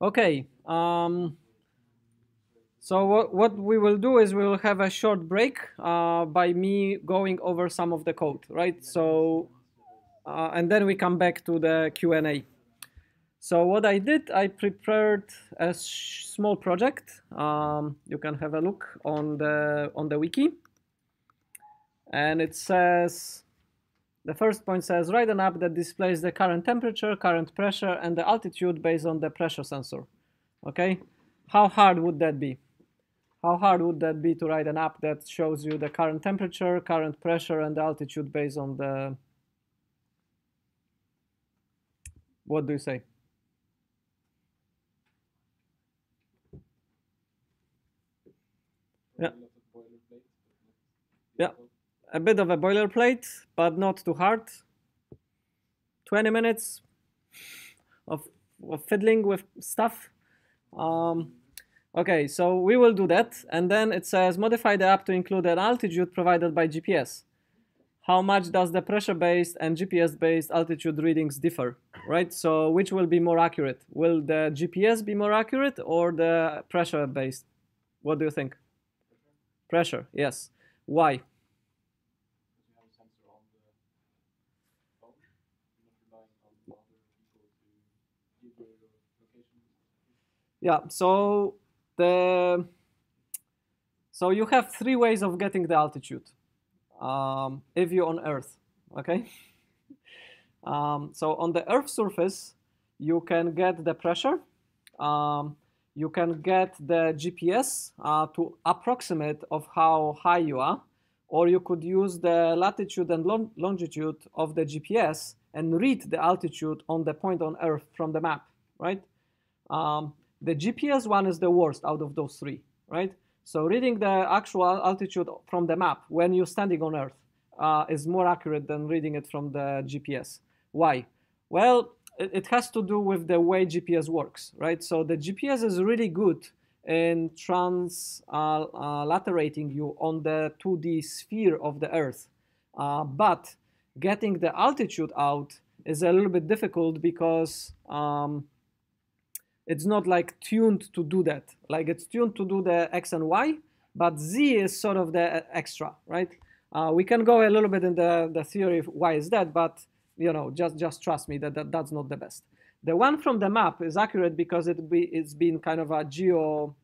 Okay. So what we will do is we will have a short break by me going over some of the code, right? So, and then we come back to the Q&A. So what I did, I prepared a small project. You can have a look on the wiki. And it says, the first point says, write an app that displays the current temperature, current pressure, and the altitude based on the pressure sensor. Okay, how hard would that be? How hard would that be to write an app that shows you the current temperature, current pressure, and the altitude based on the... What do you say? Yeah. Yeah, a bit of a boilerplate, but not too hard. 20 minutes of fiddling with stuff. Okay, so we will do that. And then it says, modify the app to include an altitude provided by GPS. How much does the pressure-based and GPS-based altitude readings differ, right? So which will be more accurate? Will the GPS be more accurate or the pressure-based? What do you think? Pressure, yes. Why? Yeah, so you have three ways of getting the altitude if you're on Earth, okay? So on the Earth surface, you can get the pressure, you can get the GPS to approximate of how high you are, or you could use the latitude and longitude of the GPS and read the altitude on the point on Earth from the map, right? The GPS one is the worst out of those three, right? So reading the actual altitude from the map when you're standing on Earth is more accurate than reading it from the GPS. Why? Well, it has to do with the way GPS works, right? So the GPS is really good in translating you on the 2D sphere of the Earth. But getting the altitude out is a little bit difficult because it's not like tuned to do that. Like it's tuned to do the X and Y, but Z is sort of the extra, right? We can go a little bit in the theory of why is that, but you know, just trust me that's not the best. The one from the map is accurate because it's been kind of a geo,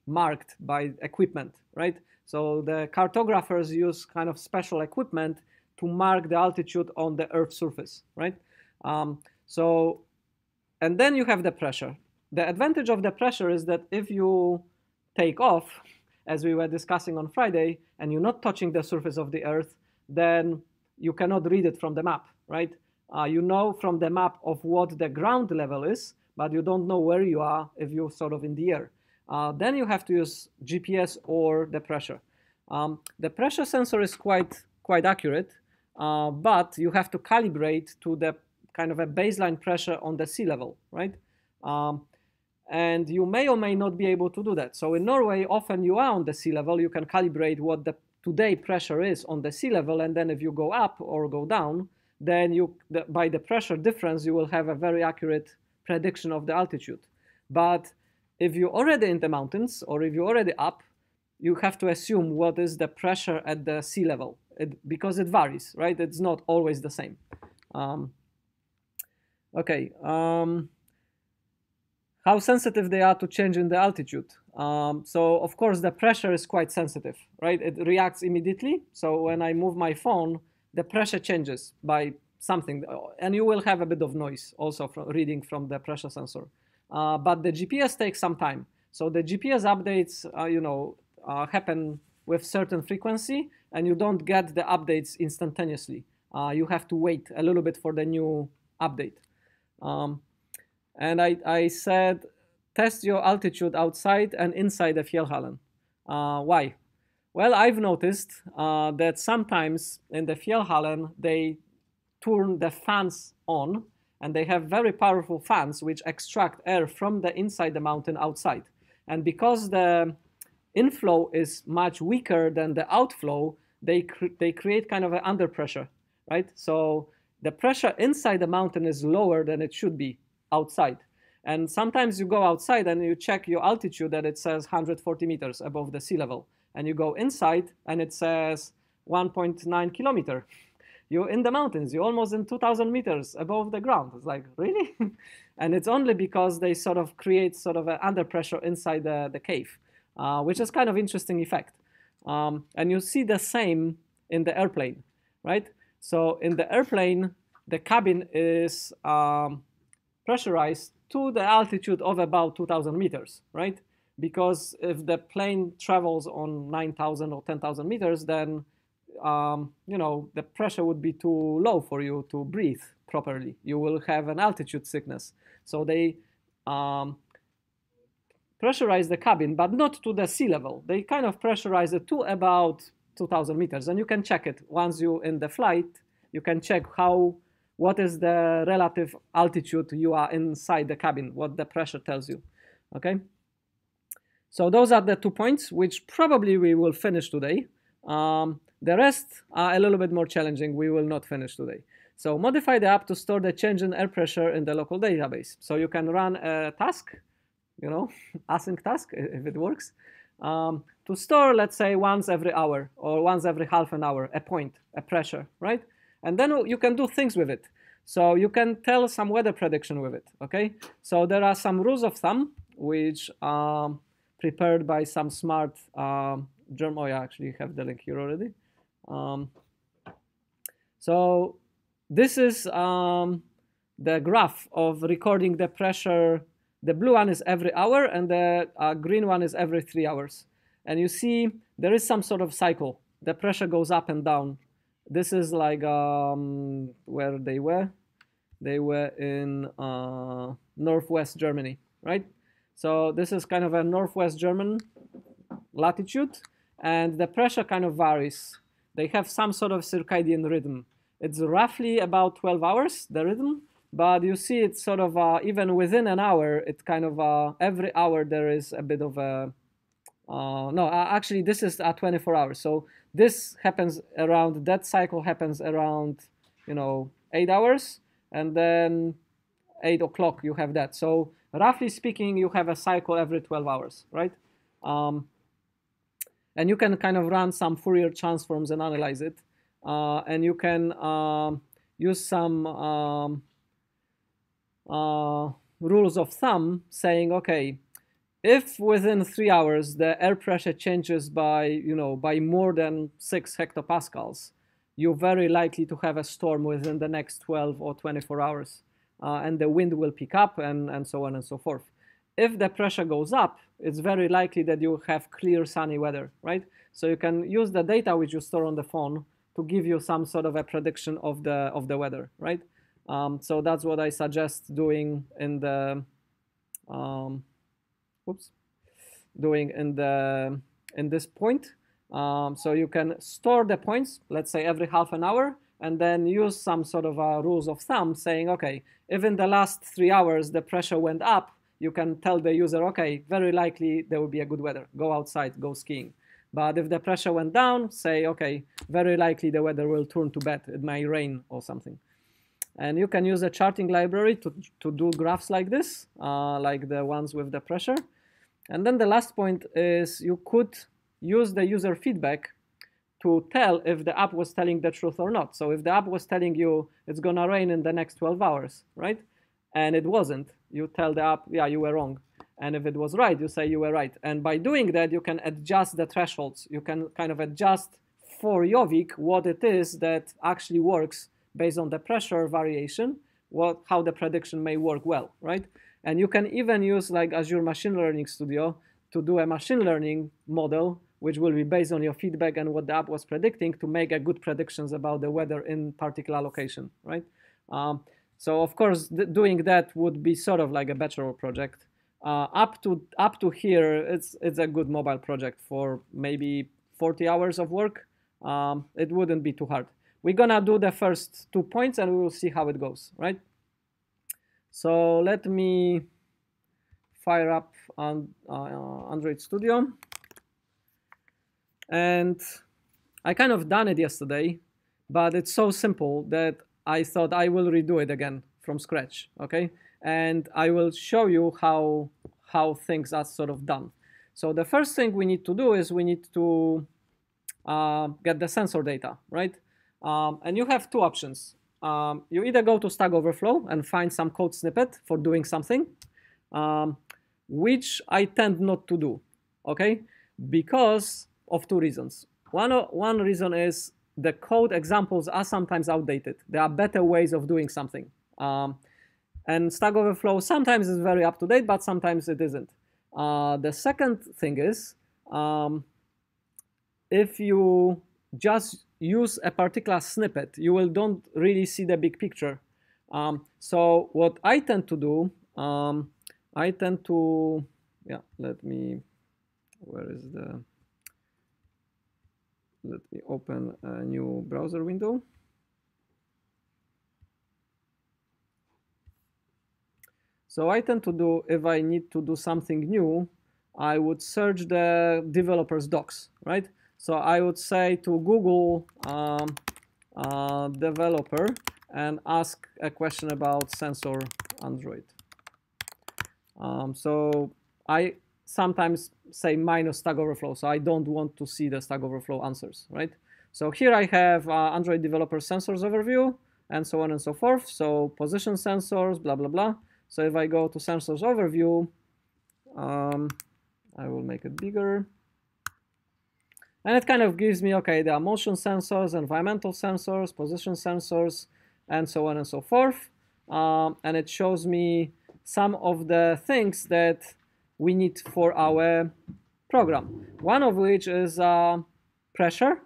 marked by equipment, right? So the cartographers use kind of special equipment to mark the altitude on the Earth's surface, right? And then you have the pressure. The advantage of the pressure is that if you take off, as we were discussing on Friday, and you're not touching the surface of the Earth, then you cannot read it from the map, right? You know from the map of what the ground level is, but you don't know where you are if you're sort of in the air. Then you have to use GPS or the pressure. The pressure sensor is quite accurate, but you have to calibrate to the kind of a baseline pressure on the sea level, right? And you may or may not be able to do that. So in Norway, often you are on the sea level, you can calibrate what the today pressure is on the sea level, and then if you go up or go down, then by the pressure difference, you will have a very accurate prediction of the altitude. But if you're already in the mountains or if you're already up, you have to assume what is the pressure at the sea level because it varies, right? It's not always the same. Okay, how sensitive they are to change in the altitude. So of course the pressure is quite sensitive, right? It reacts immediately. So when I move my phone, the pressure changes by something, and you will have a bit of noise also from reading from the pressure sensor. But the GPS takes some time. So the GPS updates, happen with certain frequency, and you don't get the updates instantaneously. You have to wait a little bit for the new update. And I said, test your altitude outside and inside the Fjellhallen. Why? Well, I've noticed that sometimes in the Fjellhallen, they turn the fans on, and they have very powerful fans which extract air from the inside the mountain outside. And because the inflow is much weaker than the outflow, they create kind of an underpressure, right? So the pressure inside the mountain is lower than it should be. outside. And sometimes you go outside and you check your altitude and it says 140 meters above the sea level. And you go inside and it says 1.9 kilometer. You're in the mountains. You're almost in 2,000 meters above the ground. It's like, really? And it's only because they sort of create sort of an under pressure inside the cave, which is kind of interesting effect. And you see the same in the airplane, right? So in the airplane, the cabin is pressurized to the altitude of about 2,000 meters, right? Because if the plane travels on 9,000 or 10,000 meters, then the pressure would be too low for you to breathe properly. You will have an altitude sickness. So they pressurize the cabin, but not to the sea level. They kind of pressurize it to about 2,000 meters. And you can check it. Once you're in the flight, you can check what is the relative altitude you are inside the cabin, what the pressure tells you, okay? So those are the 2 points, which probably we will finish today. The rest are a little bit more challenging. We will not finish today. So modify the app to store the change in air pressure in the local database. So you can run a task, async task, if it works, to store, let's say, once every hour or once every half an hour, a point, a pressure, right? And then you can do things with it. So you can tell some weather prediction with it, okay? So there are some rules of thumb, which are prepared by some smart German. Oh, yeah, actually have the link here already. So this is the graph of recording the pressure. The blue one is every hour, and the green one is every 3 hours. And you see there is some sort of cycle. The pressure goes up and down. This is like where they were. They were in northwest Germany, right? So this is kind of a northwest German latitude, and the pressure kind of varies. They have some sort of circadian rhythm. It's roughly about 12 hours, the rhythm, but you see it's sort of, even within an hour, it's kind of, every hour there is a bit of a, actually this is 24 hours. So this happens around, that cycle happens around, 8 hours, and then 8 o'clock you have that. So roughly speaking, you have a cycle every 12 hours, right? And you can kind of run some Fourier transforms and analyze it. And you can use some rules of thumb saying, okay, if within 3 hours the air pressure changes by, by more than 6 hectopascals, you're very likely to have a storm within the next 12 or 24 hours. And the wind will pick up and so on and so forth. If the pressure goes up, it's very likely that you have clear sunny weather, right? So you can use the data which you store on the phone to give you some sort of a prediction of the weather, right? So that's what I suggest doing in the in this point. So you can store the points, let's say every half an hour, and then use some sort of rules of thumb saying, okay, if in the last 3 hours the pressure went up, you can tell the user, okay, very likely there will be a good weather. Go outside, go skiing. But if the pressure went down, say, okay, very likely the weather will turn to bad. It may rain or something. And you can use a charting library to do graphs like this, like the ones with the pressure. And then the last point is you could use the user feedback to tell if the app was telling the truth or not. So if the app was telling you it's going to rain in the next 12 hours, right? And it wasn't, you tell the app, yeah, you were wrong. And if it was right, you say you were right. And by doing that, you can adjust the thresholds. You can kind of adjust for Jovic what it is that actually works based on the pressure variation, how the prediction may work well, right? And you can even use like Azure Machine Learning Studio to do a machine learning model, which will be based on your feedback and what the app was predicting to make a good predictions about the weather in particular location, right? So of course, doing that would be sort of like a bachelor project. Up to here, it's a good mobile project for maybe 40 hours of work. It wouldn't be too hard. We're gonna do the first 2 points and we will see how it goes, right? So let me fire up on Android Studio. And I kind of done it yesterday, but it's so simple that I thought I will redo it again from scratch, okay? and I will show you how things are sort of done. So the first thing we need to do is we need to get the sensor data, right? And you have two options. You either go to Stack Overflow and find some code snippet for doing something, which I tend not to do, okay? Because of two reasons. One reason is the code examples are sometimes outdated. There are better ways of doing something. And Stack Overflow sometimes is very up to date, but sometimes it isn't. The second thing is, if you just use a particular snippet, you don't really see the big picture. So what I tend to do, yeah, let me open a new browser window. So I tend to do, if I need to do something new, I would search the developer's docs, right? So I would say to Google developer and ask a question about sensor Android. So I sometimes say minus Stack Overflow, so I don't want to see the Stack Overflow answers, right? So here I have Android developer sensors overview and so on and so forth. So position sensors, blah, blah, blah. So if I go to sensors overview, I will make it bigger. And it kind of gives me, okay, there are motion sensors, environmental sensors, position sensors, and so on and so forth. And it shows me some of the things that we need for our program. One of which is pressure,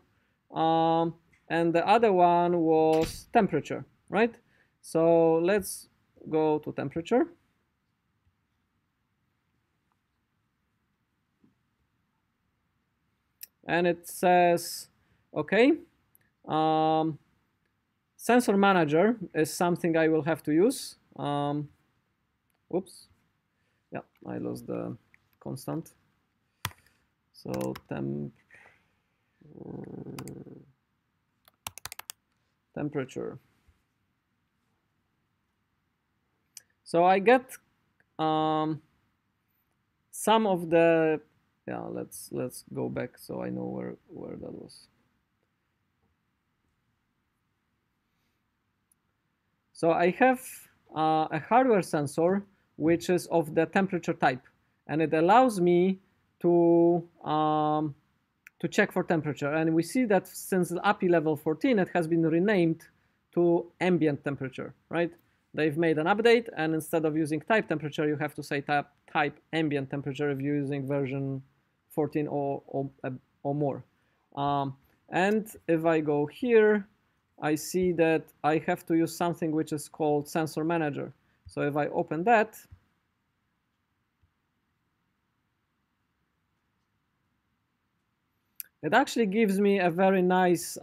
and the other one was temperature, right? So let's go to temperature. And it says, okay, sensor manager is something I will have to use. Oops, yeah, I lost the constant. So temperature. So I get some of the, yeah, let's go back so I know where that was. So I have a hardware sensor which is of the temperature type, and it allows me to check for temperature. And we see that since the API level 14, it has been renamed to ambient temperature, right? They've made an update, and instead of using type temperature, you have to say type ambient temperature if you're using version 14 or more. And if I go here, I see that I have to use something which is called sensor manager. So if I open that, it actually gives me a very nice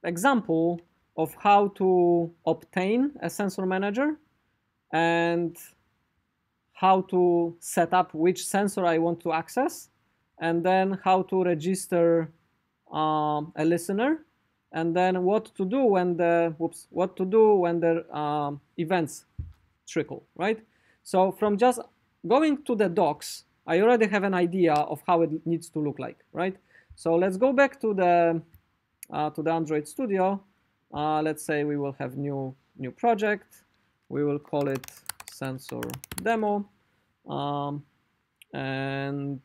example of how to obtain a sensor manager and how to set up which sensor I want to access, and then how to register a listener, and then what to do when the events trickle, right? So from just going to the docs, I already have an idea of how it needs to look like, right? So let's go back to the Android Studio. Let's say we will have new project. We will call it sensor demo, and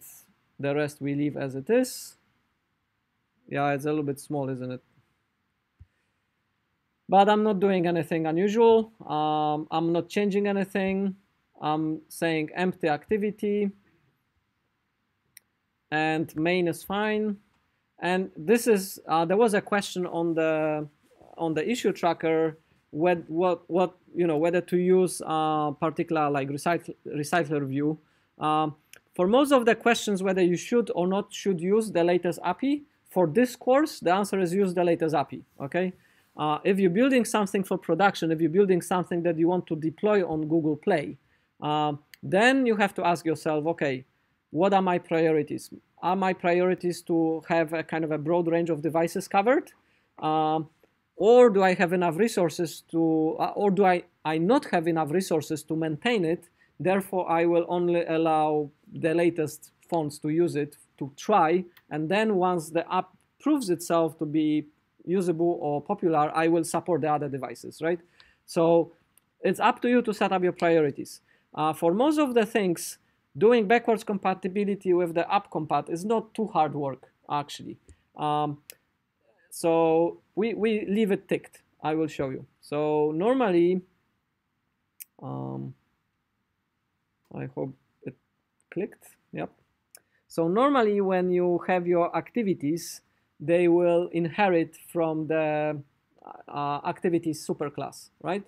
the rest we leave as it is. Yeah, it's a little bit small, isn't it? But I'm not doing anything unusual. I'm not changing anything. I'm saying empty activity, and main is fine. And this is there was a question on the issue tracker whether to use particular like recycler view. For most of the questions whether you should or not should use the latest API, for this course the answer is use the latest API. Okay, if you're building something for production, if you're building something that you want to deploy on Google Play, then you have to ask yourself, okay, what are my priorities? Are my priorities to have a kind of a broad range of devices covered? or do I have enough resources to, or do I not have enough resources to maintain it? Therefore, I will only allow the latest fonts to use it to try, and then once the app proves itself to be usable or popular, I will support the other devices, right? So it's up to you to set up your priorities. For most of the things, doing backwards compatibility with the app compat is not too hard work, actually. So we leave it ticked. I will show you. So normally, I hope it clicked. Yep. So normally when you have your activities, they will inherit from the activities superclass, right?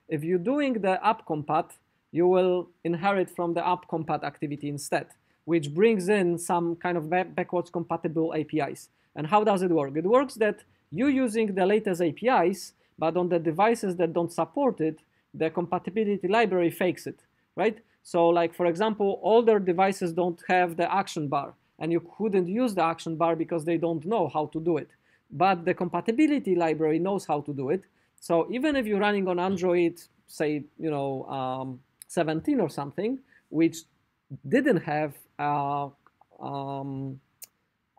If you're doing the app compat, you will inherit from the app compat activity instead, which brings in some kind of backwards compatible APIs. And how does it work? It works that you're using the latest APIs, but on the devices that don't support it, the compatibility library fakes it, right? So like, for example, older devices don't have the action bar, and you couldn't use the action bar because they don't know how to do it. But the compatibility library knows how to do it. So even if you're running on Android, say, 17 or something, which didn't have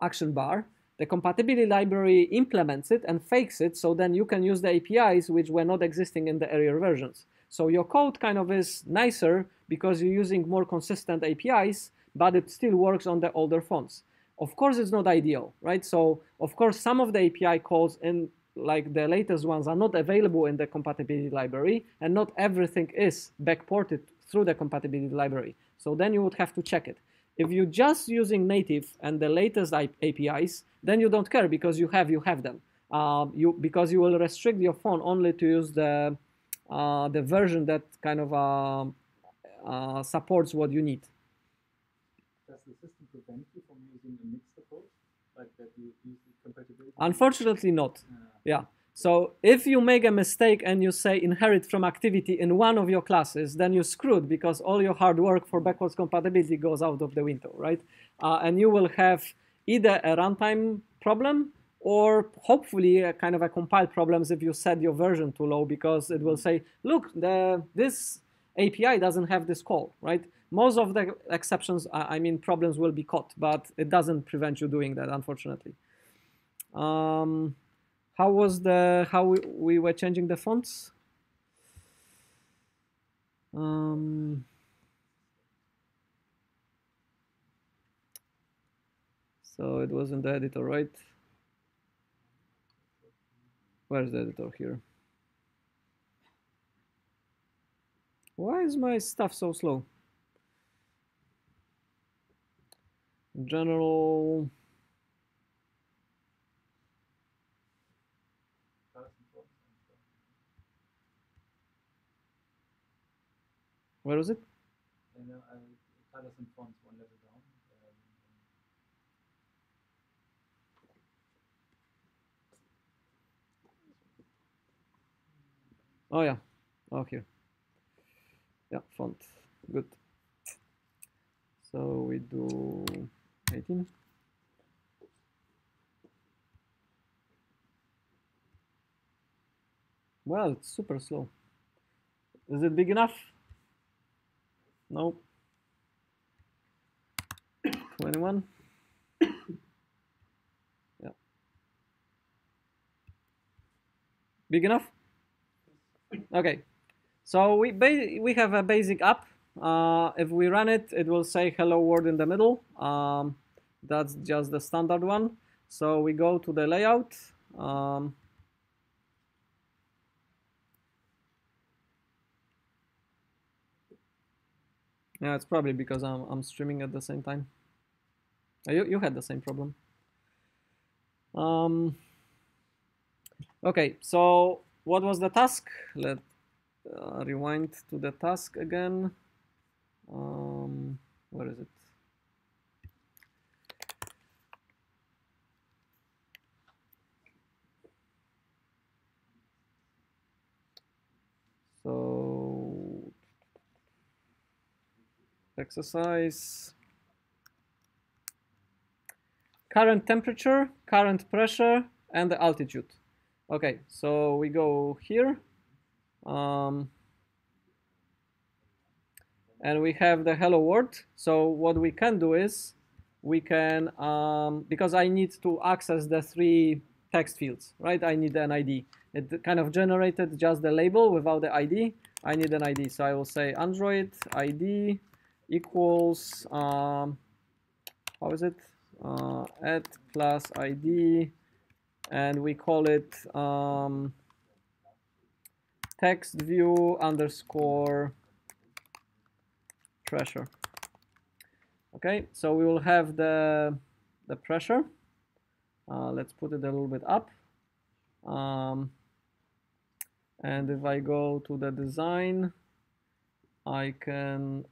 action bar, the compatibility library implements it and fakes it, so then you can use the APIs which were not existing in the earlier versions. So your code kind of is nicer because you're using more consistent APIs, but it still works on the older fonts. Of course, it's not ideal, right? So of course, some of the API calls in like the latest ones are not available in the compatibility library, and not everything is backported through the compatibility library. So then you would have to check it. If you're just using native and the latest APIs, then you don't care because you have them. Because you will restrict your phone only to use the version that kind of supports what you need. Does the system prevent you from using a mixed approach, like that you use the compatibility? Unfortunately not. Yeah. So if you make a mistake and you say inherit from activity in one of your classes, then you're screwed because all your hard work for backwards compatibility goes out of the window, right? And you will have either a runtime problem or hopefully a kind of a compile problems if you set your version too low, because it will say, look, this API doesn't have this call, right? Most of the exceptions, I mean, problems will be caught, but it doesn't prevent you doing that, unfortunately. How we were changing the fonts? So it was in the editor, right? Where's the editor here? Why is my stuff so slow? General. Where is it? Colors and fonts one level down. Oh yeah. Oh, here. Yeah, font. Good. So we do 18. Well, it's super slow. Is it big enough? No. 21. Yeah. Big enough? Okay. So we have a basic app. If we run it, it will say hello world in the middle. That's just the standard one. So we go to the layout. Yeah, it's probably because I'm streaming at the same time. You had the same problem. Okay, so what was the task? Let's rewind to the task again. Where is it? So exercise, current temperature, current pressure, and the altitude. Okay, so we go here. And we have the hello world. So what we can do is we can, because I need to access the 3 text fields, right? I need an ID. It kind of generated just the label without the ID. I need an ID. So I will say Android ID equals, how is it? Add plus ID, and we call it text view underscore pressure. Okay, so we will have the pressure. Let's put it a little bit up. And if I go to the design, I can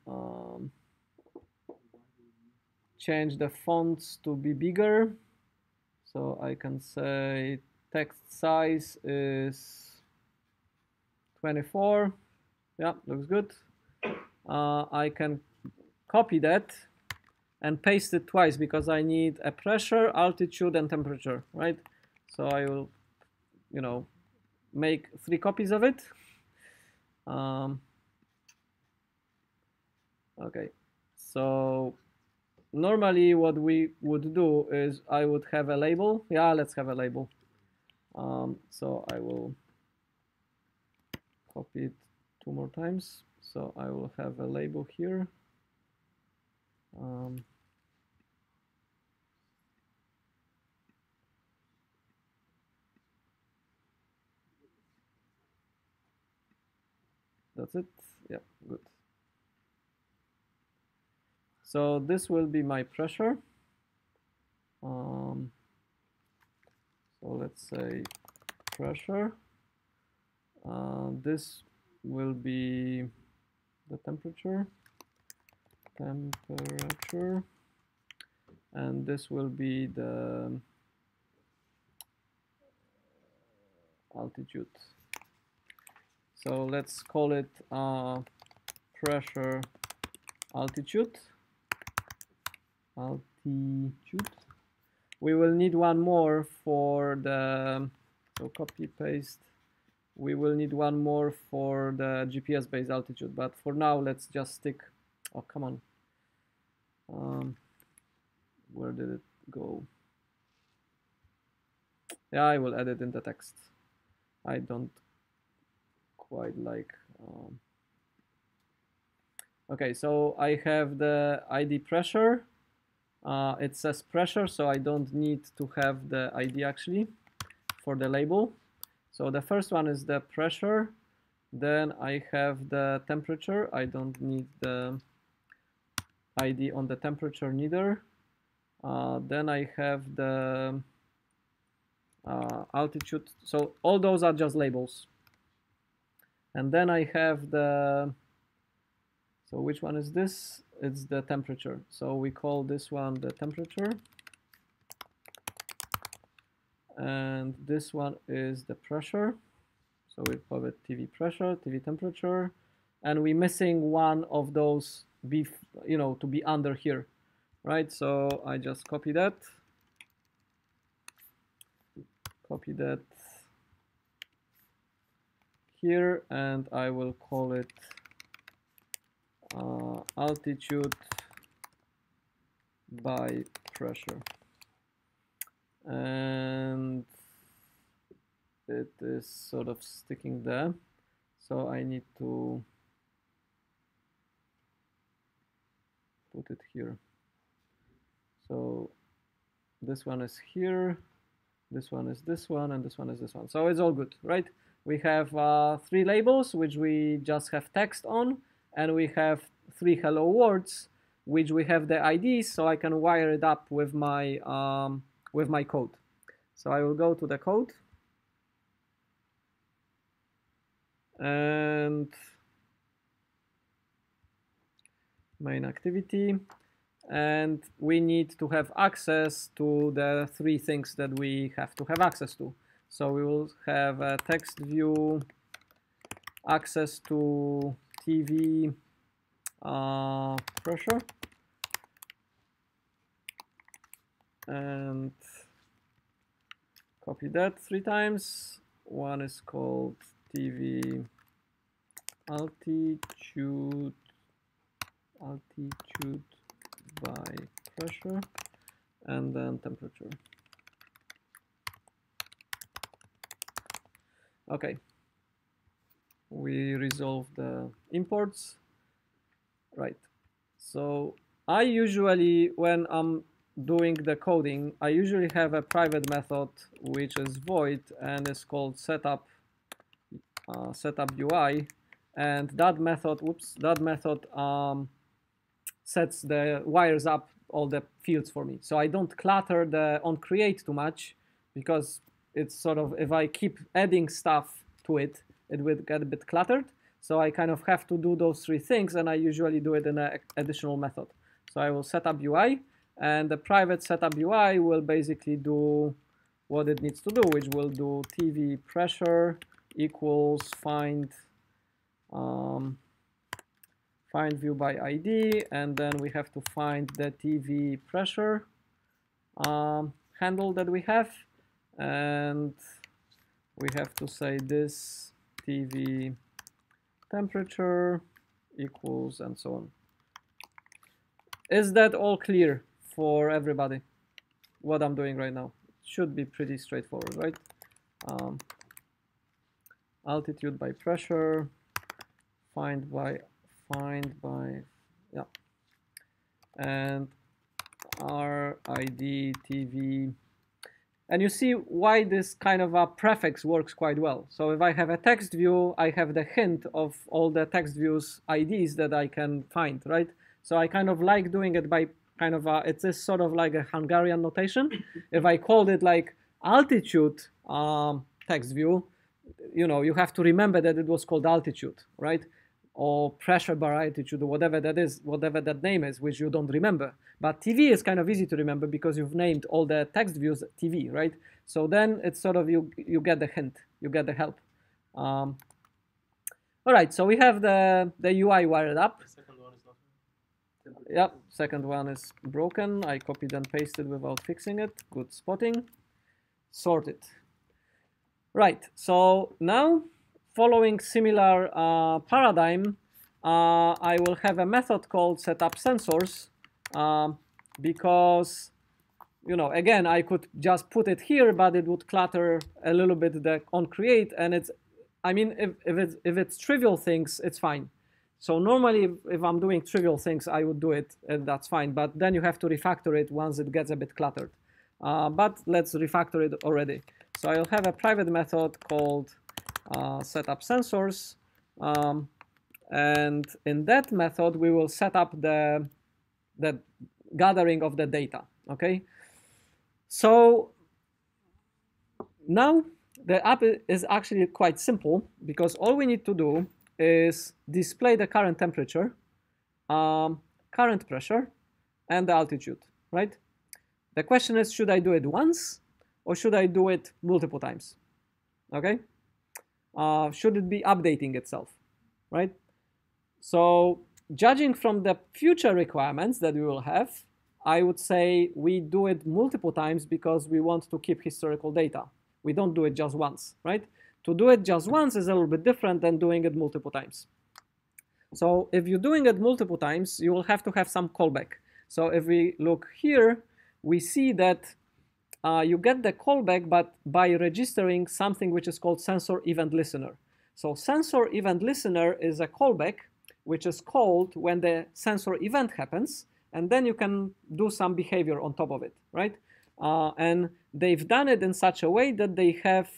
change the fonts to be bigger. So I can say text size is 24. Yeah, looks good. I can copy that and paste it twice because I need a pressure, altitude, and temperature, right? So I will, make 3 copies of it. Okay, so normally what we would do is I would have a label. Yeah, let's have a label. So I will copy it 2 more times. So I will have a label here. That's it. Yeah, good. So this will be my pressure. So let's say pressure. This will be the temperature, and this will be the altitude. So let's call it pressure altitude. We will need one more for the, so copy paste. We will need one more for the GPS based altitude, but for now let's just stick, oh come on, where did it go? Yeah, I will add it in the text. I don't quite like, okay, so I have the ID pressure. It says pressure, so I don't need to have the ID actually for the label. So the first one is the pressure. Then I have the temperature. I don't need the ID on the temperature neither. Then I have the altitude. So all those are just labels. And then I have the, so which one is this? It's the temperature. So we call this one the temperature. And this one is the pressure. So we call it TV pressure, TV temperature. And we're missing one of those, to be under here, right? So I just copy that. Copy that here, and I will call it altitude by pressure. And it is sort of sticking there. So I need to put it here. So this one is here, this one is this one, and this one is this one. So it's all good, right? We have 3 labels, which we just have text on, and we have 3 hello words, which we have the IDs, so I can wire it up with my code. So I will go to the code, and main activity, and we need to have access to the 3 things that we have to have access to. So we will have a text view, access to TV pressure, and copy that 3 times. one is called TV altitude by pressure, and then temperature. Okay, we resolve the imports, right? So I usually, when I'm doing the coding, I usually have a private method which is void and is called setup UI, and that method, sets the wires up all the fields for me. So I don't clutter the onCreate too much, because it's sort of, if I keep adding stuff to it, it will get a bit cluttered. So I kind of have to do those three things, and I usually do it in an additional method. So I will set up UI, and the private setup UI will basically do what it needs to do, which will do TV pressure equals find view by ID, and then we have to find the TV pressure handle that we have, and we have to say this TV temperature equals, and so on. Is that all clear for everybody, what I'm doing right now? It should be pretty straightforward, right? Altitude by pressure, find by, yeah, and RID TV. And you see why this kind of a prefix works quite well. So if I have a text view, I have the hint of all the text views IDs that I can find, right? So I kind of like doing it by kind of it's this sort of like a Hungarian notation. If I called it like altitude text view, you know, you have to remember that it was called altitude, right? Or pressure bar altitude, or whatever that is, whatever that name is, which you don't remember. But TV is kind of easy to remember because you've named all the text views TV, right? So then it's sort of, you get the hint, you get the help. All right, so we have the UI wired up. The second one is not. Yeah, second one is broken. I copied and pasted without fixing it. Good spotting. Sorted. Right, so now, following similar paradigm, I will have a method called setup sensors, because, you know, again, I could just put it here, but it would clutter a little bit the onCreate, and it's, I mean, if it's trivial things, it's fine. So normally, if I'm doing trivial things, I would do it, and that's fine. But then you have to refactor it once it gets a bit cluttered. But let's refactor it already. So I'll have a private method called setup sensors, and in that method we will set up the gathering of the data. Okay, so now the app is actually quite simple, because all we need to do is display the current temperature, current pressure, and the altitude, right? The question is, should I do it once or should I do it multiple times? Okay. Should it be updating itself, right? So judging from the future requirements that we will have, I would say we do it multiple times because we want to keep historical data. We don't do it just once, right? To do it just once is a little bit different than doing it multiple times. So if you're doing it multiple times, you will have to have some callback. So if we look here, we see that you get the callback, but by registering something which is called sensor event listener. So sensor event listener is a callback which is called when the sensor event happens, and then you can do some behavior on top of it, right? And they've done it in such a way that they have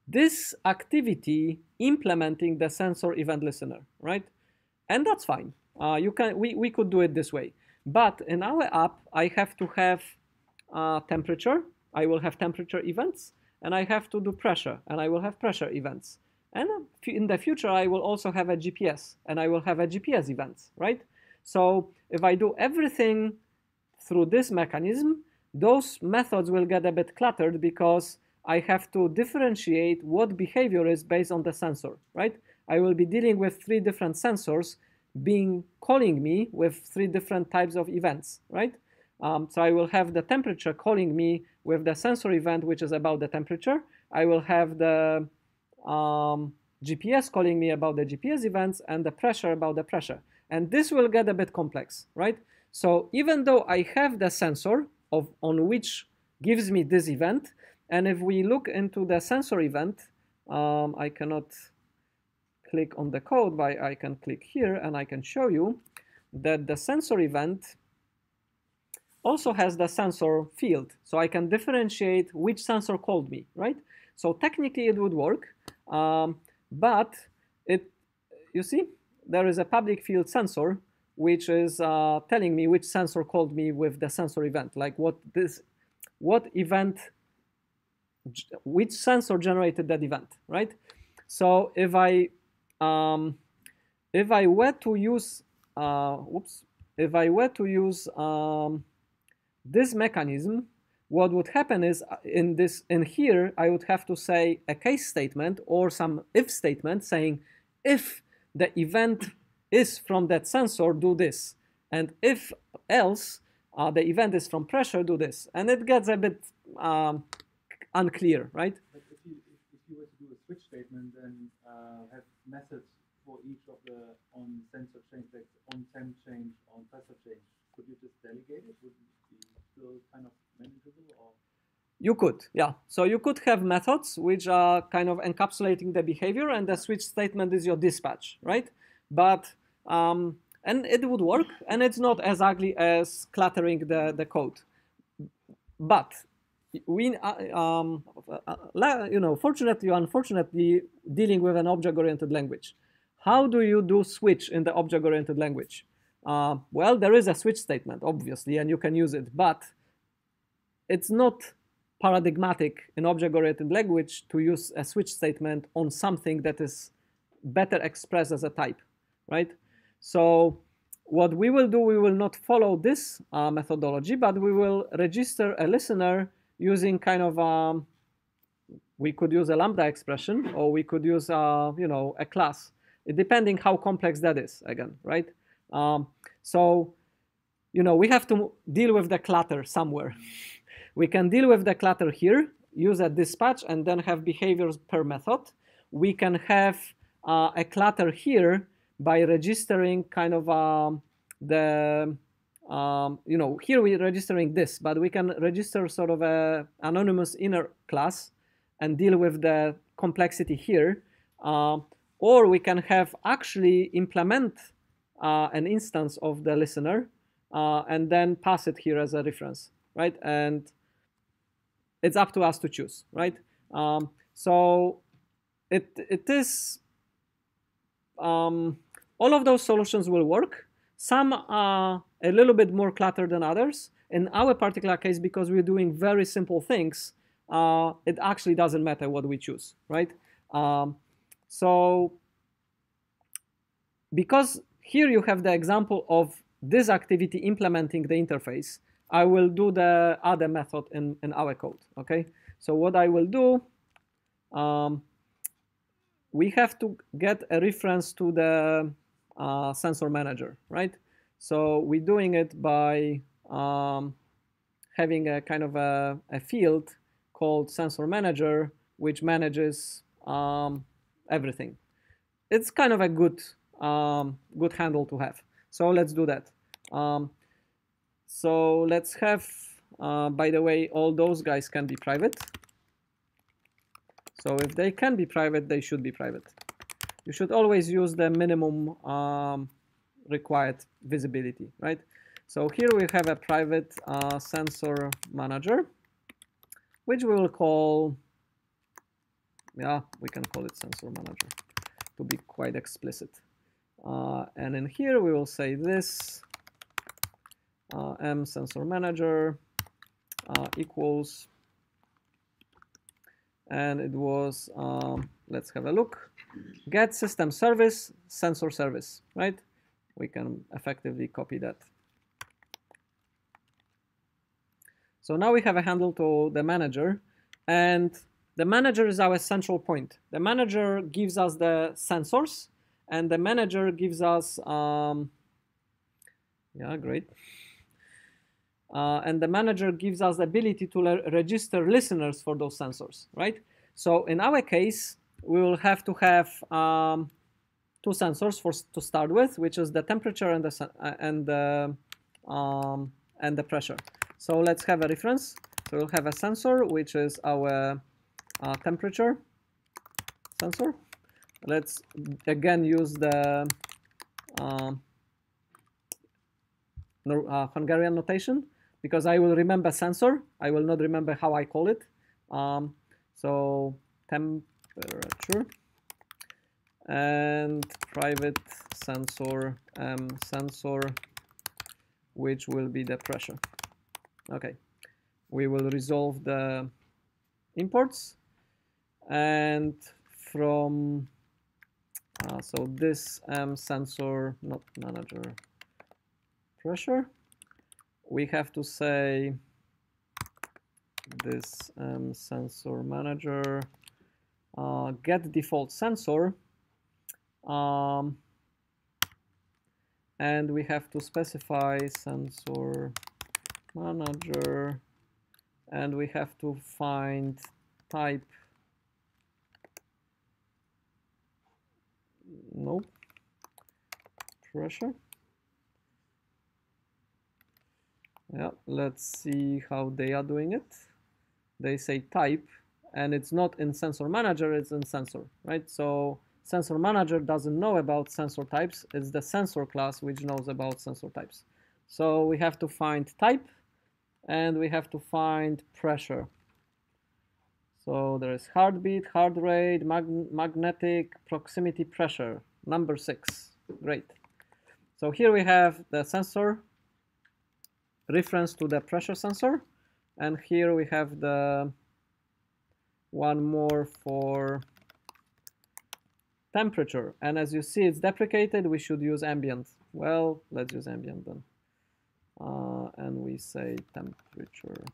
this activity implementing the sensor event listener, right? And that's fine. We could do it this way. But in our app, I have to have temperature. I will have temperature events, and I have to do pressure, and I will have pressure events. And in the future, I will also have a GPS, and I will have a GPS events, right? So if I do everything through this mechanism, those methods will get a bit cluttered because I have to differentiate what behavior is based on the sensor, right? I will be dealing with 3 different sensors calling me with 3 different types of events, right? So I will have the temperature calling me with the sensor event, which is about the temperature. I will have the GPS calling me about the GPS events, and the pressure about the pressure. And this will get a bit complex, right? So even though I have the sensor on which gives me this event, and if we look into the sensor event, I cannot click on the code, but I can click here and I can show you that the sensor event also has the sensor field. So I can differentiate which sensor called me, right? So technically it would work, but you see, there is a public field sensor which is telling me which sensor called me with the sensor event, like which sensor generated that event, right? So if I were to use this mechanism, what would happen is in here I would have to say a case statement or some if statement saying if the event is from that sensor, do this, and if else the event is from pressure, do this, and it gets a bit unclear, right? But if you were to do a switch statement and have methods for each of the on sensor change, like on temp change, on pressure change, could you just delegate it? Would it be still kind of manageable, or? You could, yeah. So you could have methods which are kind of encapsulating the behavior, and the switch statement is your dispatch, right? But and it would work, and it's not as ugly as cluttering the code. But we, fortunately or unfortunately, dealing with an object-oriented language. How do you do switch in the object-oriented language? Well, there is a switch statement, obviously, and you can use it, but it's not paradigmatic in object-oriented language to use a switch statement on something that is better expressed as a type, right? So what we will do, we will not follow this methodology, but we will register a listener using kind of, we could use a lambda expression, or we could use, a class, depending how complex that is, again, right? So, we have to deal with the clutter somewhere. We can deal with the clutter here, use a dispatch, and then have behaviors per method. We can have a clutter here by registering kind of here we're registering this, but we can register sort of a anonymous inner class and deal with the complexity here. Or we can have actually implement an instance of the listener and then pass it here as a reference, right? And it's up to us to choose, right? So it is, all of those solutions will work. Some are a little bit more cluttered than others. In our particular case, because we're doing very simple things, it actually doesn't matter what we choose, right? So because here you have the example of this activity implementing the interface, I will do the other method in our code, okay? So what I will do, we have to get a reference to the sensor manager, right? So we're doing it by having a kind of a field called sensor manager, which manages everything. It's kind of a good handle to have. So let's do that. So let's have, by the way, all those guys can be private. So if they can be private, they should be private. You should always use the minimum required visibility, right? So here we have a private sensor manager, which we will call, we can call it sensor manager to be quite explicit. And in here we will say this m sensor manager equals, and it was, let's have a look, get system service, sensor service, right? We can effectively copy that. So now we have a handle to the manager, and the manager is our central point. The manager gives us the sensors, and the manager gives us, great. and the manager gives us the ability to register listeners for those sensors, right? So in our case, we will have to have two sensors to start with, which is the temperature and the pressure. So let's have a reference. So we'll have a sensor, which is our temperature sensor. Let's again use the Hungarian notation, because I will remember sensor. I will not remember how I call it. So temperature and private sensor sensor, which will be the pressure. Okay, we will resolve the imports, and from so this sensor, not manager, pressure, we have to say this sensor manager get default sensor, and we have to specify sensor manager, and we have to find type. Nope. Pressure. Yeah, let's see how they are doing it. They say type, and it's not in sensor manager, it's in sensor, right? So sensor manager doesn't know about sensor types. It's the sensor class which knows about sensor types. So we have to find type, and we have to find pressure. So there is heartbeat, heart rate, magnetic proximity pressure, number 6. Great. So here we have the sensor reference to the pressure sensor, and here we have the one more for temperature. And as you see, it's deprecated. We should use ambient. Well, let's use ambient then. And we say temperature.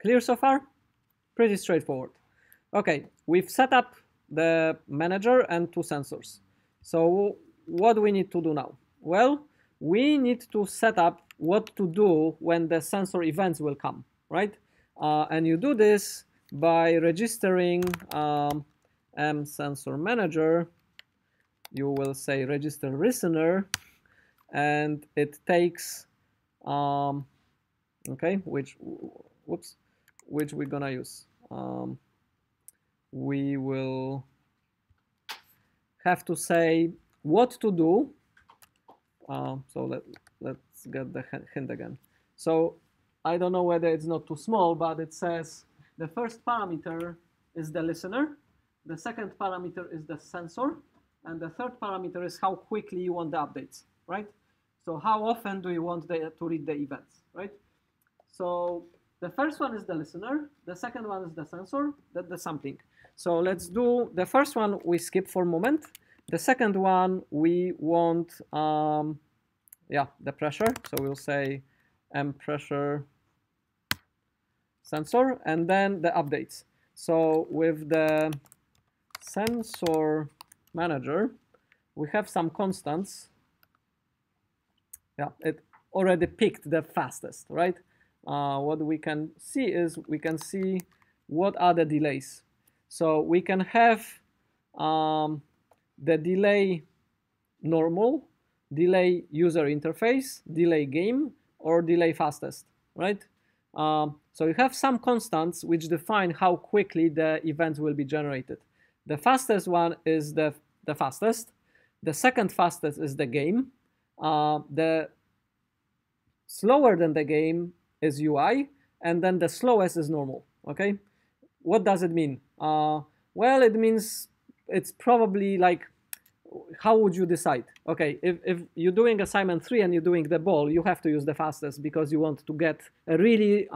Clear so far? Pretty straightforward. Okay, we've set up the manager and two sensors. So what do we need to do now? Well, we need to set up what to do when the sensor events will come, right? And you do this by registering sensor manager. You will say register listener, and it takes okay, which we're gonna use. We will have to say what to do. So let's get the hint again. So I don't know whether it's not too small, but it says the first parameter is the listener, the second parameter is the sensor, and the third parameter is how quickly you want the updates, right? So how often do you want to read the events, right? So the first one is the listener, the second one is the sensor, the sampling. So let's do the first one, we skip for a moment. The second one, we want, the pressure. So we'll say pressure sensor, and then the updates. So with the sensor manager, we have some constants. Yeah, it already picked the fastest, right? What we can see is we can see what are the delays. So we can have the delay normal, delay user interface, delay game, or delay fastest, right? So you have some constants which define how quickly the events will be generated. The fastest one is the fastest. The second fastest is the game. The slower than the game is UI, and then the slowest is normal, okay? What does it mean? Well, it means it's probably like, how would you decide? Okay, if you're doing assignment 3 and you're doing the ball, you have to use the fastest because you want to get a really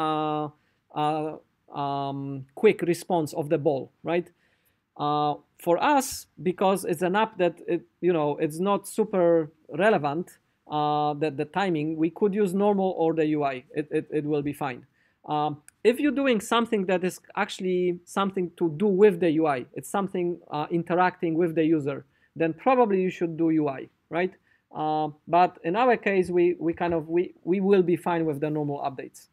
quick response of the ball, right? For us, because it's an app that it's not super relevant, that the timing, we could use normal or the UI. It will be fine. If you're doing something that is actually something to do with the UI, it's something interacting with the user, then probably you should do UI, right? But in our case, we will be fine with the normal updates.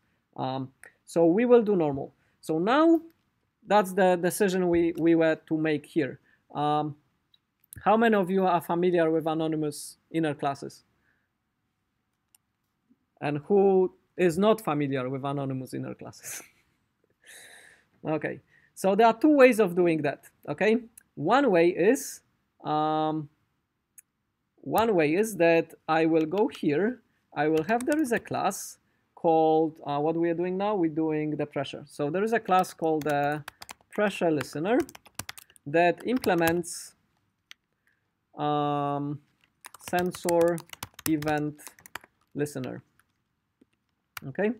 So we will do normal. So now that's the decision we were to make here. How many of you are familiar with anonymous inner classes? And who is not familiar with anonymous inner classes? Okay, so there are two ways of doing that. Okay, one way is that I will go here. I will have, there is a class called what we are doing now. We're doing the pressure. So there is a class called the pressure listener that implements sensor event listener. Okay.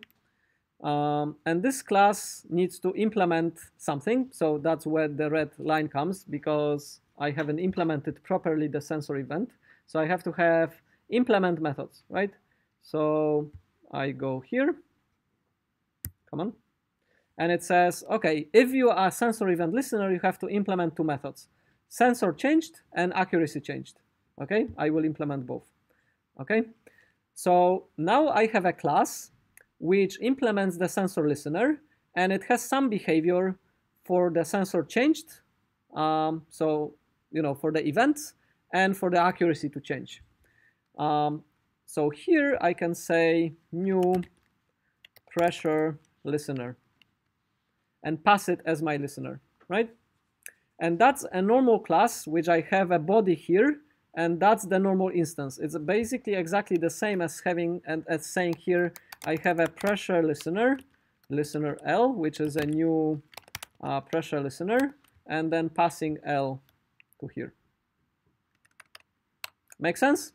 And this class needs to implement something. So that's where the red line comes, because I haven't implemented properly the sensor event. So I have to have implement methods, right? So I go here. Come on. And it says, okay, if you are a sensor event listener, you have to implement two methods. Sensor changed and accuracy changed. Okay, I will implement both. Okay, so now I have a class which implements the sensor listener, and it has some behavior for the sensor changed, so for the events, and for the accuracy to change. So here I can say new pressure listener and pass it as my listener, right? And that's a normal class, which I have a body here, and that's the normal instance. It's basically exactly the same as having and as saying here, I have a pressure listener, listener L, which is a new pressure listener, and then passing L to here. Make sense?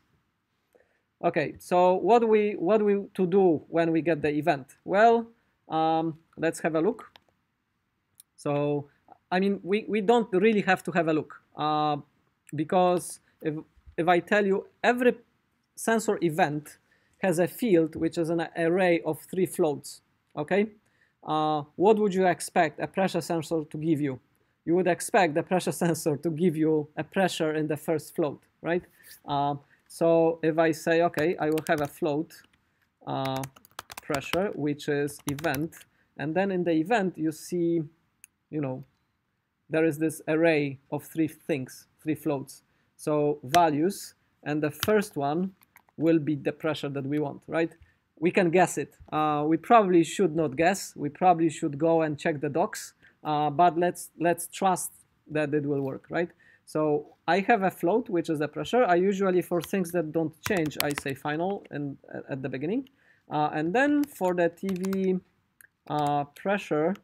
Okay, so what we to do when we get the event? Well, let's have a look. So I mean, we don't really have to have a look, because if I tell you every sensor event has a field which is an array of 3 floats, okay? What would you expect a pressure sensor to give you? You would expect the pressure sensor to give you a pressure in the first float, right? So if I say, okay, I will have a float pressure, which is event, and then in the event you see, there is this array of 3 things, 3 floats. So values, and the first one will be the pressure that we want, right? We can guess it. We probably should not guess. We probably should go and check the docs, but let's trust that it will work, right? So I have a float, which is the pressure. I usually, for things that don't change, I say final and at the beginning. And then for the TV pressure,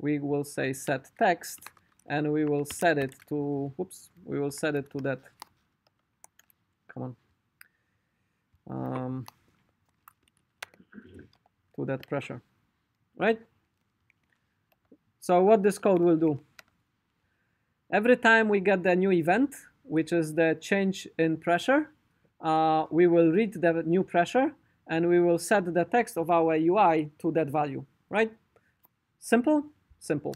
we will say set text, and we will set it to, we will set it to that, come on, to that pressure, right? So what this code will do, every time we get the new event, which is the change in pressure, we will read the new pressure, and we will set the text of our UI to that value, right? Simple? Simple.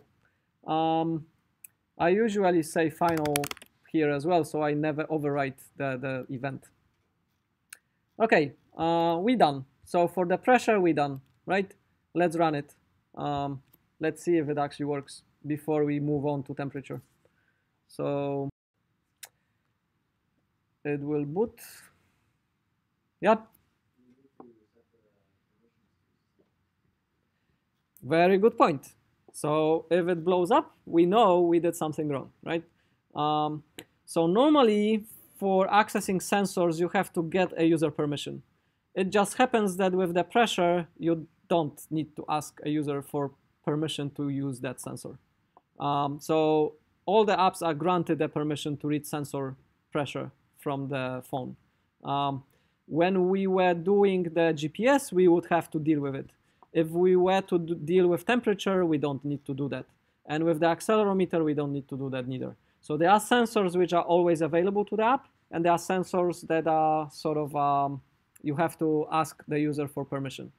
I usually say final here as well, so I never overwrite the event. Okay, we done. So for the pressure, we done, right? Let's run it. Let's see if it actually works before we move on to temperature. So it will boot. Yep. Very good point. So if it blows up, we know we did something wrong, right? So normally for accessing sensors, you have to get a user permission. It just happens that with the pressure, you don't need to ask a user for permission to use that sensor. So all the apps are granted the permission to read sensor pressure from the phone. When we were doing the GPS, we would have to deal with it. If we were to deal with temperature, we don't need to do that. And with the accelerometer, we don't need to do that neither. So there are sensors which are always available to the app, and there are sensors that are sort of, you have to ask the user for permission.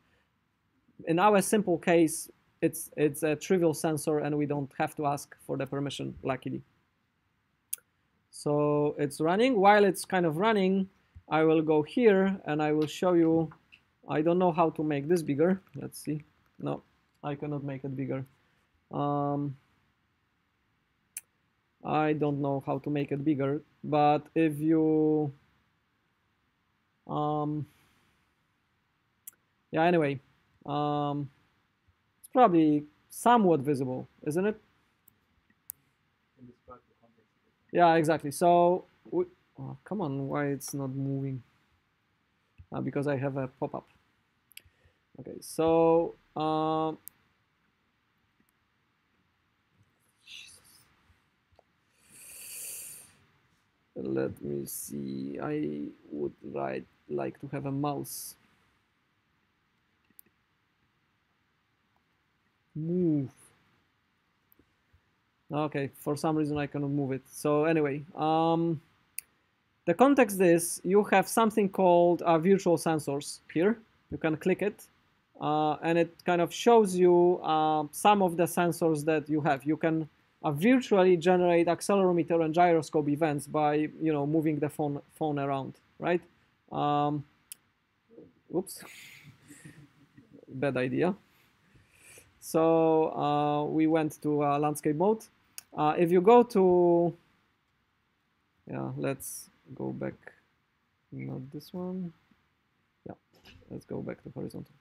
In our simple case, it's a trivial sensor, and we don't have to ask for the permission, luckily. So it's running. While it's kind of running, I will go here and I will show you. I don't know how to make this bigger. Let's see. No, I cannot make it bigger. I don't know how to make it bigger, but if you yeah, anyway, it's probably somewhat visible, isn't it? Yeah, exactly. So oh, come on, why it's not moving? Because I have a pop-up. Okay, so let me see. I would like to have a mouse. Move. Okay, for some reason I cannot move it. So anyway, the context is you have something called virtual sensors here. You can click it, and it kind of shows you some of the sensors that you have. You can virtually generate accelerometer and gyroscope events by moving the phone around, right? Oops, bad idea. So we went to landscape mode. If you go to, yeah, let's go back, not this one. Yeah, let's go back to horizontal.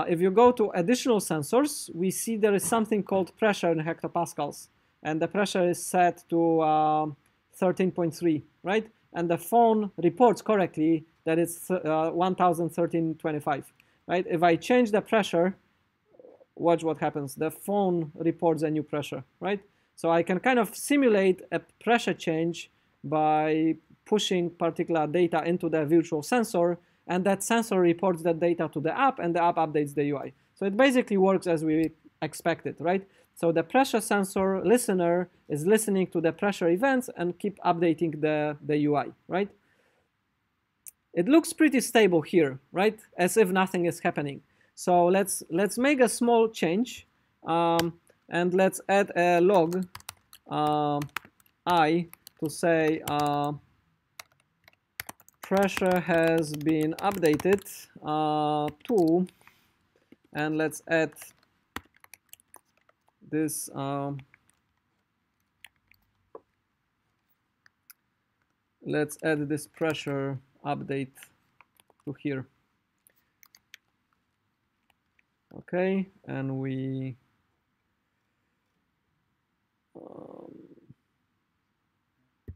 If you go to additional sensors, we see there is something called pressure in hectopascals. And the pressure is set to 13.3, right? And the phone reports correctly that it's 1013.25, right? If I change the pressure, watch what happens. The phone reports a new pressure, right? So I can kind of simulate a pressure change by pushing particular data into the virtual sensor, and that sensor reports that data to the app, and the app updates the UI. So it basically works as we expected, right? So the pressure sensor listener is listening to the pressure events and keep updating the UI, right? It looks pretty stable here, right? As if nothing is happening. So let's make a small change, and let's add a log I to say pressure has been updated to, and let's add this let's add this pressure update to here. Okay, and we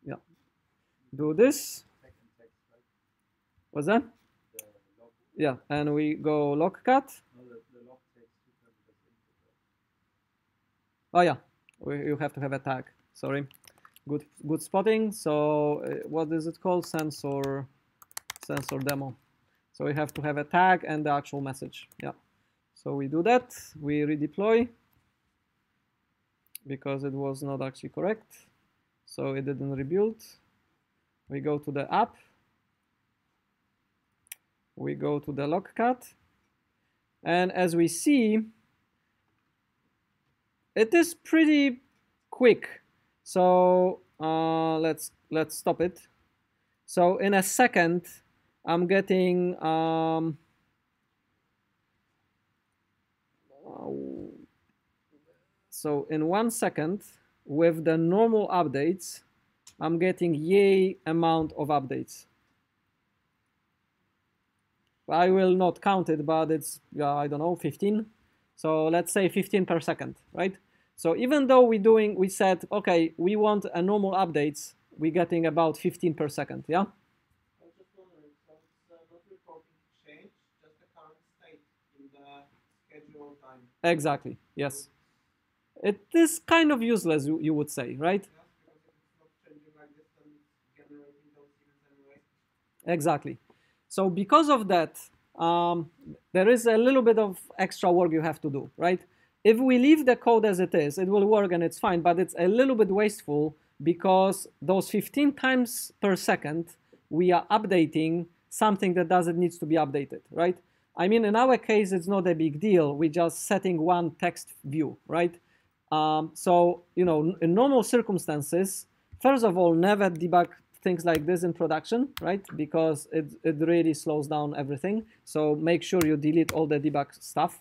yeah, do this. What's that? Yeah, and we go log cut. Oh yeah, you have to have a tag. Sorry, good spotting. So what is it called? Sensor demo. So we have to have a tag and the actual message. Yeah. So we do that. We redeploy because it was not actually correct. So it didn't rebuild. We go to the app. We go to the log cut. And as we see, it is pretty quick. So let's stop it. So in a second, I'm getting so in 1 second, with the normal updates, I'm getting yay amount of updates. I will not count it, but it's, I don't know, 15. So let's say 15 per second, right? So even though we said, okay, we want a normal updates, we're getting about 15 per second, yeah? I was just wondering, so it's not reporting change, just the current state in the schedule time. Exactly, yes. It is kind of useless, you would say, right? Yes, because if it's not changing like this, then it's generating those events anyway. Exactly. So because of that, there is a little bit of extra work you have to do, right? If we leave the code as it is, it will work and it's fine, but it's a little bit wasteful because those 15 times per second, we are updating something that doesn't need to be updated, right? I mean, in our case, it's not a big deal. We're just setting one text view, right? So, in normal circumstances, First of all, never debug things like this in production, right? Because it really slows down everything. So make sure you delete all the debug stuff.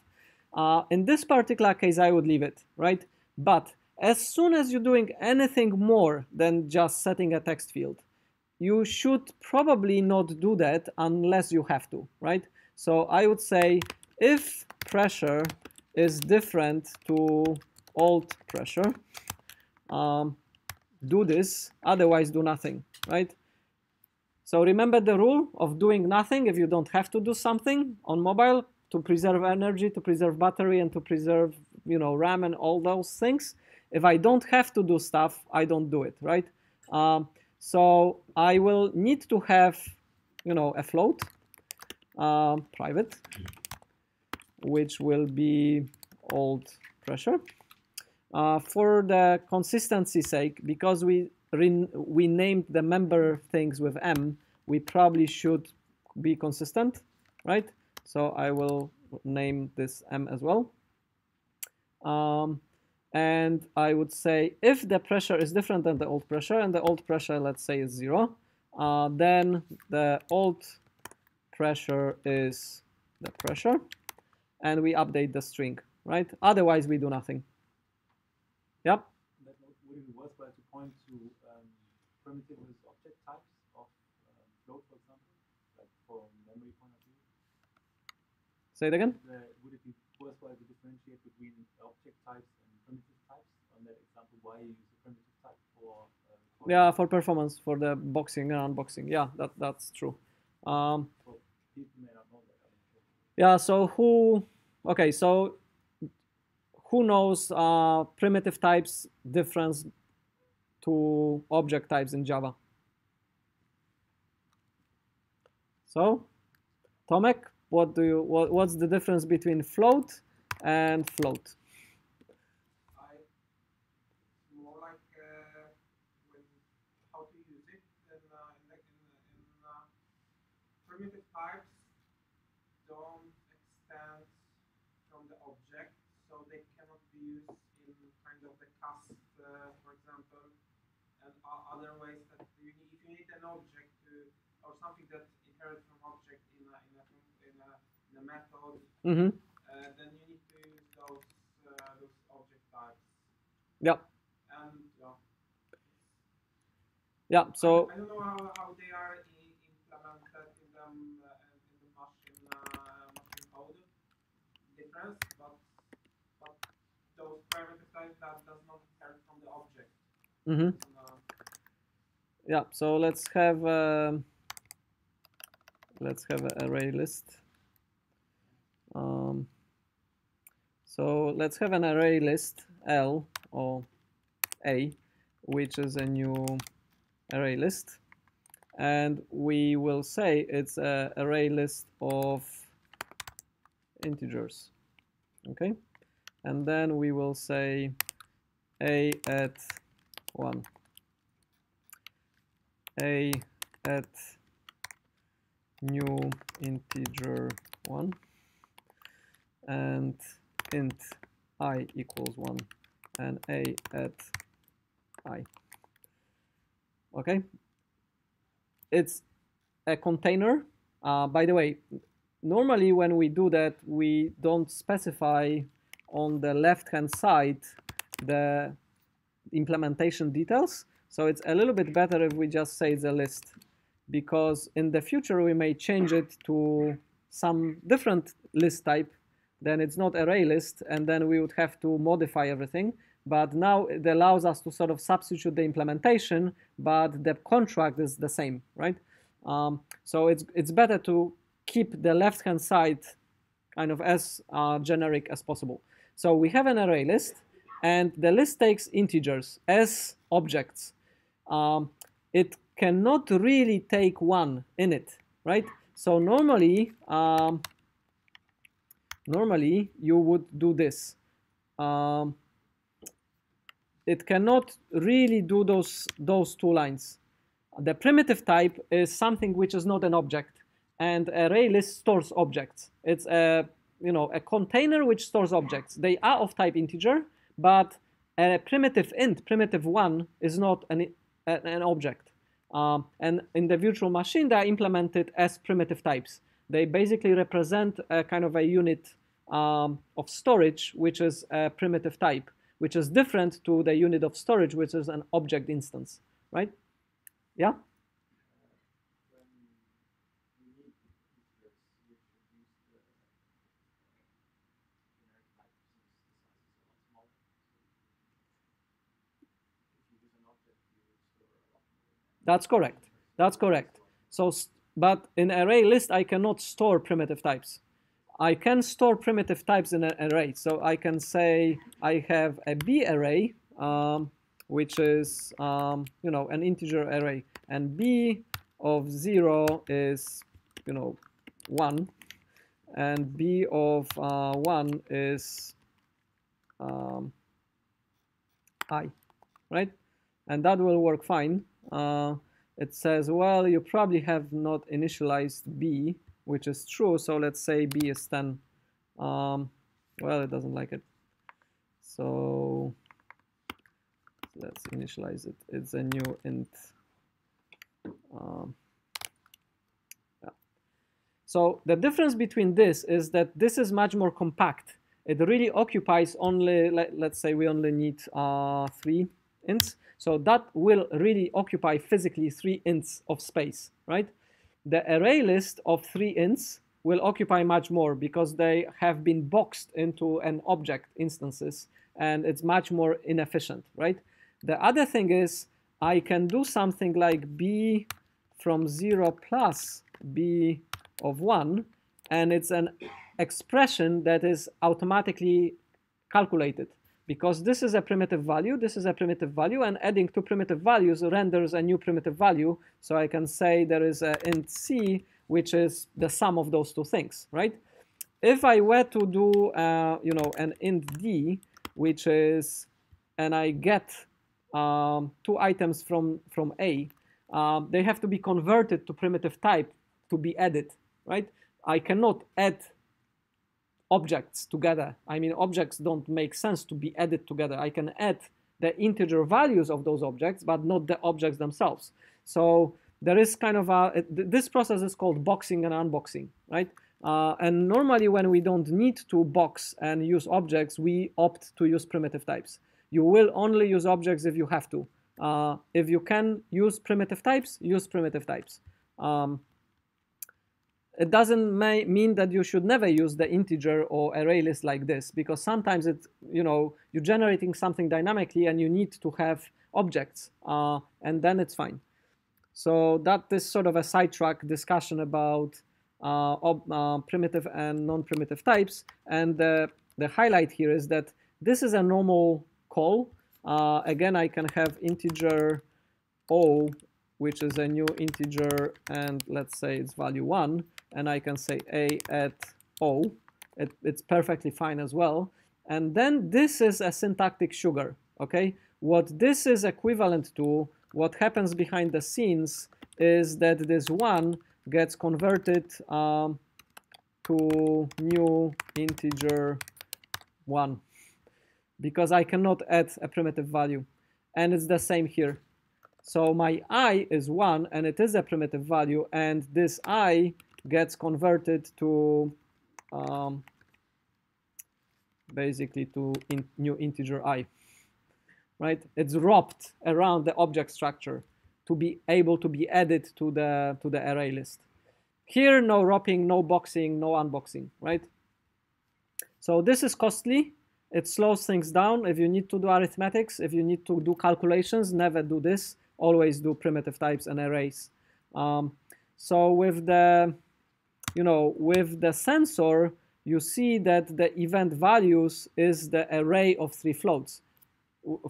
In this particular case, I would leave it, right? But as soon as you're doing anything more than just setting a text field, you should probably not do that unless you have to, right? So I would say if pressure is different to old pressure, do this, otherwise do nothing, right? So remember the rule of doing nothing if you don't have to do something on mobile to preserve energy, to preserve battery, and to preserve, you know, RAM and all those things. If I don't have to do stuff, I don't do it, right? So I will need to have, you know, a float, private, which will be old pressure. For the consistency sake, because we named the member things with M, we probably should be consistent, right? So I will name this M as well. And I would say if the pressure is different than the old pressure, and the old pressure, let's say, is 0, then the old pressure is the pressure, and we update the string, right? Otherwise, we do nothing. Yep. That would it be worthwhile to point to primitive object types of float, for example, like from memory point of view? Say it again. Would it be worthwhile to differentiate between object types and primitive types? On that example, why you use a primitive type for? Yeah, for performance, for the boxing and unboxing. Yeah, that's true. So people may not know that. Yeah. So who? Okay. So who knows primitive types difference to object types in Java? So, Tomek, what's the difference between float and float? More like how to use it in primitive types don't extend from the object, so they cannot be used in kind of the cast, for example, and other ways that if you need an object or something that inherits from object in a method, then you need to use those object types. Yeah. And yeah. So I don't know how they are implemented in the machine code difference, but those primitive types that does not inherit from the object. Yeah. So let's have an array list. So let's have an array list L or A, which is a new array list, and we will say it's an array list of integers. Okay, and then we will say A at 1, A at new integer 1, and int I equals 1, and A at I. Okay, it's a container. By the way, normally when we do that, we don't specify on the left-hand side the implementation details. So it's a little bit better if we just say it's a list, because in the future we may change it to some different list type. Then it's not array list, and then we would have to modify everything. But now it allows us to sort of substitute the implementation, but the contract is the same, right? So it's better to keep the left-hand side kind of as generic as possible. So we have an array list, and the list takes integers as objects. It cannot really take 1 in it, right? So normally you would do this. It cannot really do those 2 lines. The primitive type is something which is not an object, and array list stores objects. It's a container which stores objects. They are of type integer, but a primitive int, primitive 1, is not an object. And in the virtual machine, they are implemented as primitive types. They basically represent a kind of a unit of storage, which is a primitive type, which is different to the unit of storage, which is an object instance, right? Yeah? That's correct. That's correct. So, but in array list, I cannot store primitive types. I can store primitive types in an array. So I can say I have a B array, which is you know, an integer array, and B of 0 is 1, and B of 1 is I, right? And that will work fine. It says, well, you probably have not initialized B, which is true. So let's say B is 10. Well, it doesn't like it. So let's initialize it. It's a new int. Yeah. So the difference between this is that this is much more compact. It really occupies only, let's say we only need 3 ints. So that will really occupy physically 3 ints of space, right? The array list of 3 ints will occupy much more because they have been boxed into an object instances, and it's much more inefficient, right? The other thing is I can do something like B from 0 plus B of 1, and it's an expression that is automatically calculated. Because this is a primitive value, this is a primitive value, and adding 2 primitive values renders a new primitive value. So I can say there is an int c, which is the sum of those 2 things, right? If I were to do, an int d, which is, and I get 2 items from A, they have to be converted to primitive type to be added, right? I cannot add objects together. I mean, objects don't make sense to be added together. I can add the integer values of those objects, but not the objects themselves. So there is kind of this process is called boxing and unboxing, right? And normally when we don't need to box and use objects, we opt to use primitive types. You will only use objects if you have to. If you can use primitive types, use primitive types. It doesn't mean that you should never use the integer or array list like this, because sometimes it's, you're generating something dynamically and you need to have objects, and then it's fine. So that is sort of a sidetrack discussion about primitive and non-primitive types. And the highlight here is that this is a normal call. Again, I can have integer O, which is a new integer, and let's say it's value 1. And I can say A at O. It's perfectly fine as well. And then this is a syntactic sugar, okay? What this is equivalent to, what happens behind the scenes, is that this 1 gets converted to new integer 1, because I cannot add a primitive value. And it's the same here. So my I is 1, and it is a primitive value, and this I gets converted to basically to new integer I, right? It's wrapped around the object structure to be able to be added to the array list. Here, no wrapping, no boxing, no unboxing, right? So this is costly. It slows things down. If you need to do arithmetics, if you need to do calculations, never do this. Always do primitive types and arrays. So with the with the sensor, you see that the event values is the array of 3 floats.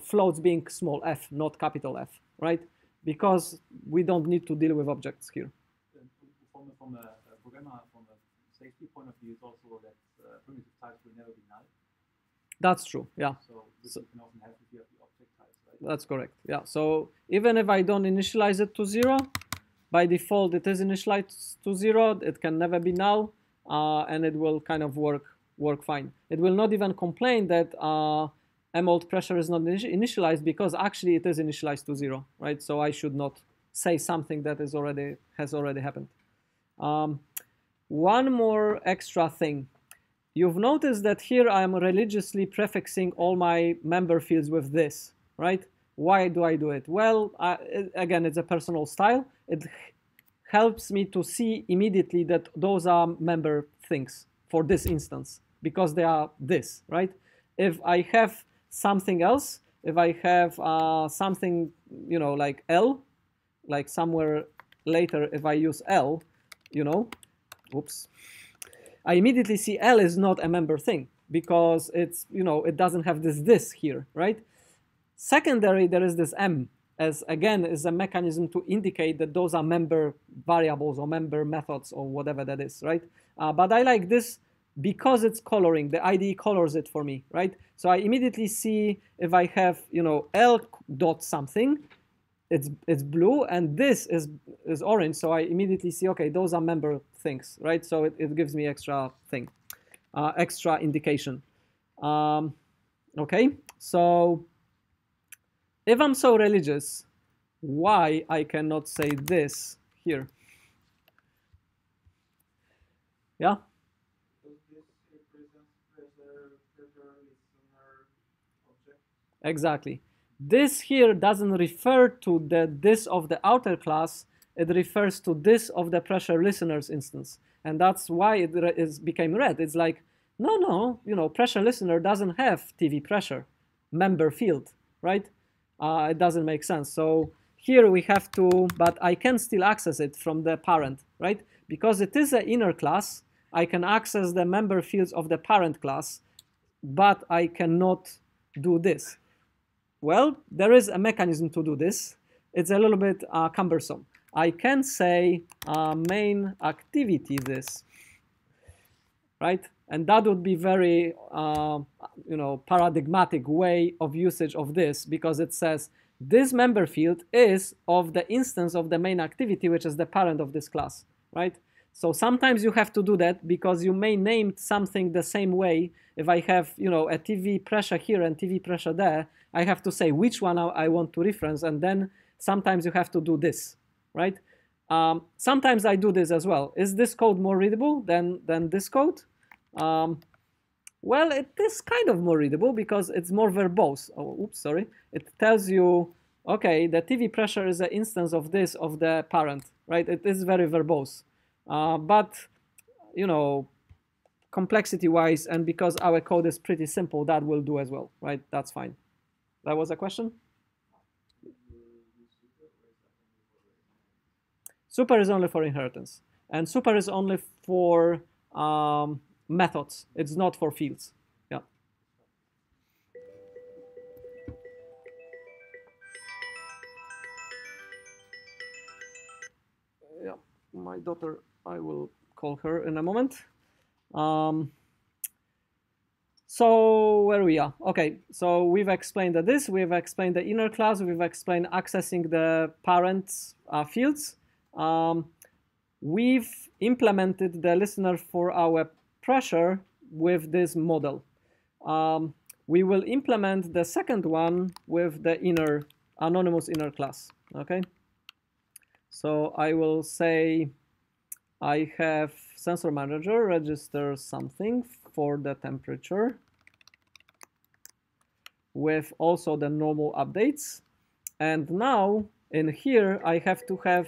Floats being small f, not capital F, right? Because we don't need to deal with objects here. From a programmer, from a safety point of view, it's also that primitive types will never be null. That's true, yeah. So this you can often have if you have the object types, right? That's correct, yeah. So even if I don't initialize it to 0, by default, it is initialized to 0. It can never be null, and it will kind of work fine. It will not even complain that mold pressure is not initialized because actually it is initialized to 0, right? So I should not say something that has already happened. One more extra thing. You've noticed that here I'm religiously prefixing all my member fields with this, right? Why do I do it? Well, again, it's a personal style. It helps me to see immediately that those are member things for this instance because they are this, right? If I have something else, if I have something, you know, like L, like somewhere later, if I use L, you know, whoops, I immediately see L is not a member thing because it's, you know, it doesn't have this here, right? Secondary, there is this M, as again is a mechanism to indicate that those are member variables or member methods or whatever that is, right? But I like this because it's coloring. The IDE colors it for me, right? So I immediately see if I have, you know, L dot something, it's blue, and this is orange. So I immediately see, okay, those are member things, right? So it gives me extra thing, extra indication. Okay, so if I'm so religious, why I cannot say this here? Yeah? Does this represent pressure listener object? Exactly. This here doesn't refer to the this of the outer class. It refers to this of the pressure listeners instance. And that's why it became red. It's like, no, you know, pressure listener doesn't have TV pressure, member field, right? It doesn't make sense. So here we have to, but I can still access it from the parent, right? Because it is an inner class, I can access the member fields of the parent class, but I cannot do this. Well, there is a mechanism to do this. It's a little bit cumbersome. I can say main activity this, right? And that would be very, you know, paradigmatic way of usage of this, because it says this member field is of the instance of the main activity, which is the parent of this class, right? So sometimes you have to do that because you may name something the same way. If I have, you know, a TV pressure here and TV pressure there, I have to say which one I want to reference, and then sometimes you have to do this, right? Sometimes I do this as well. Is this code more readable than this code? Well, it is kind of more readable because it's more verbose. Oh, oops, sorry. It tells you, okay, the TV pressure is an instance of this of the parent, right? It is very verbose. But, you know, complexity-wise, and because our code is pretty simple, that will do as well, right? That's fine. That was a question? Super is only for inheritance. And super is only for methods. It's not for fields. Yeah. Yeah, my daughter, I will call her in a moment. So where we are? Okay, so we've explained this. We've explained the inner class. We've explained accessing the parents' fields. We've implemented the listener for our pressure with this model. We will implement the second one with the inner anonymous inner class. Okay. So I will say I have sensor manager register something for the temperature with also the normal updates. And now in here I have to have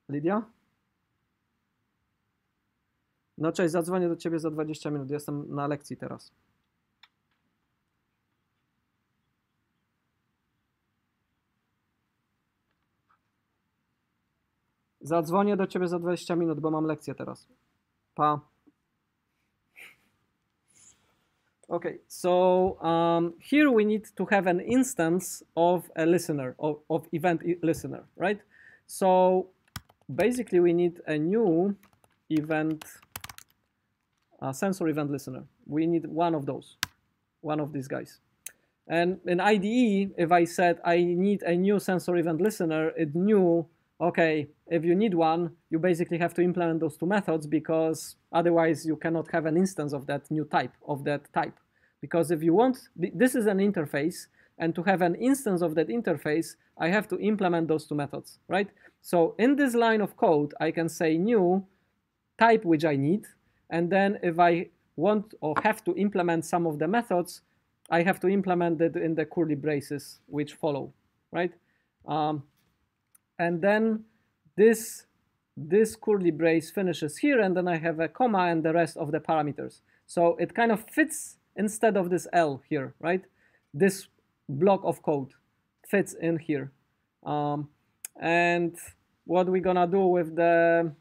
Lidia? No cześć, zadzwonię do ciebie za 20 minut. Jestem na lekcji teraz. Zadzwonię do ciebie za 20 minut, bo mam lekcję teraz. Pa. Okay, so here we need to have an instance of a listener, of event listener, right? So basically we need a new event, sensor event listener. We need one of those, one of these guys. And in IDE, if I said I need a new sensor event listener, it knew okay, if you need one, you basically have to implement those two methods, because otherwise you cannot have an instance of that new type, Because if you want, this is an interface, and to have an instance of that interface, I have to implement those two methods, right? So in this line of code, I can say new type which I need, and then if I want or have to implement some of the methods, I have to implement it in the curly braces which follow, right? And then this curly brace finishes here, and then I have a comma and the rest of the parameters. So it kind of fits instead of this L here, right? This block of code fits in here. And what we're gonna do with the,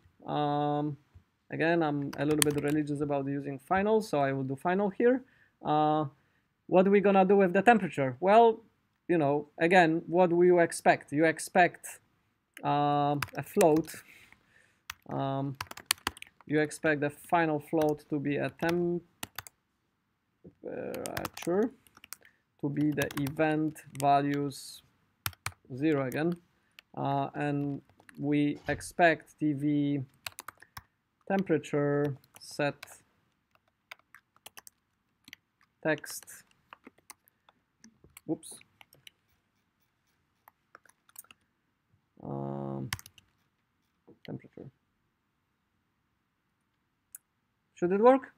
again, I'm a little bit religious about using final, so I will do final here. What are we gonna do with the temperature? Well, you know, again, what do you expect? You expect a float. You expect the final float to be a temperature, to be the event values 0 again, and we expect TV temperature set text. Whoops. Temperature. Should it work?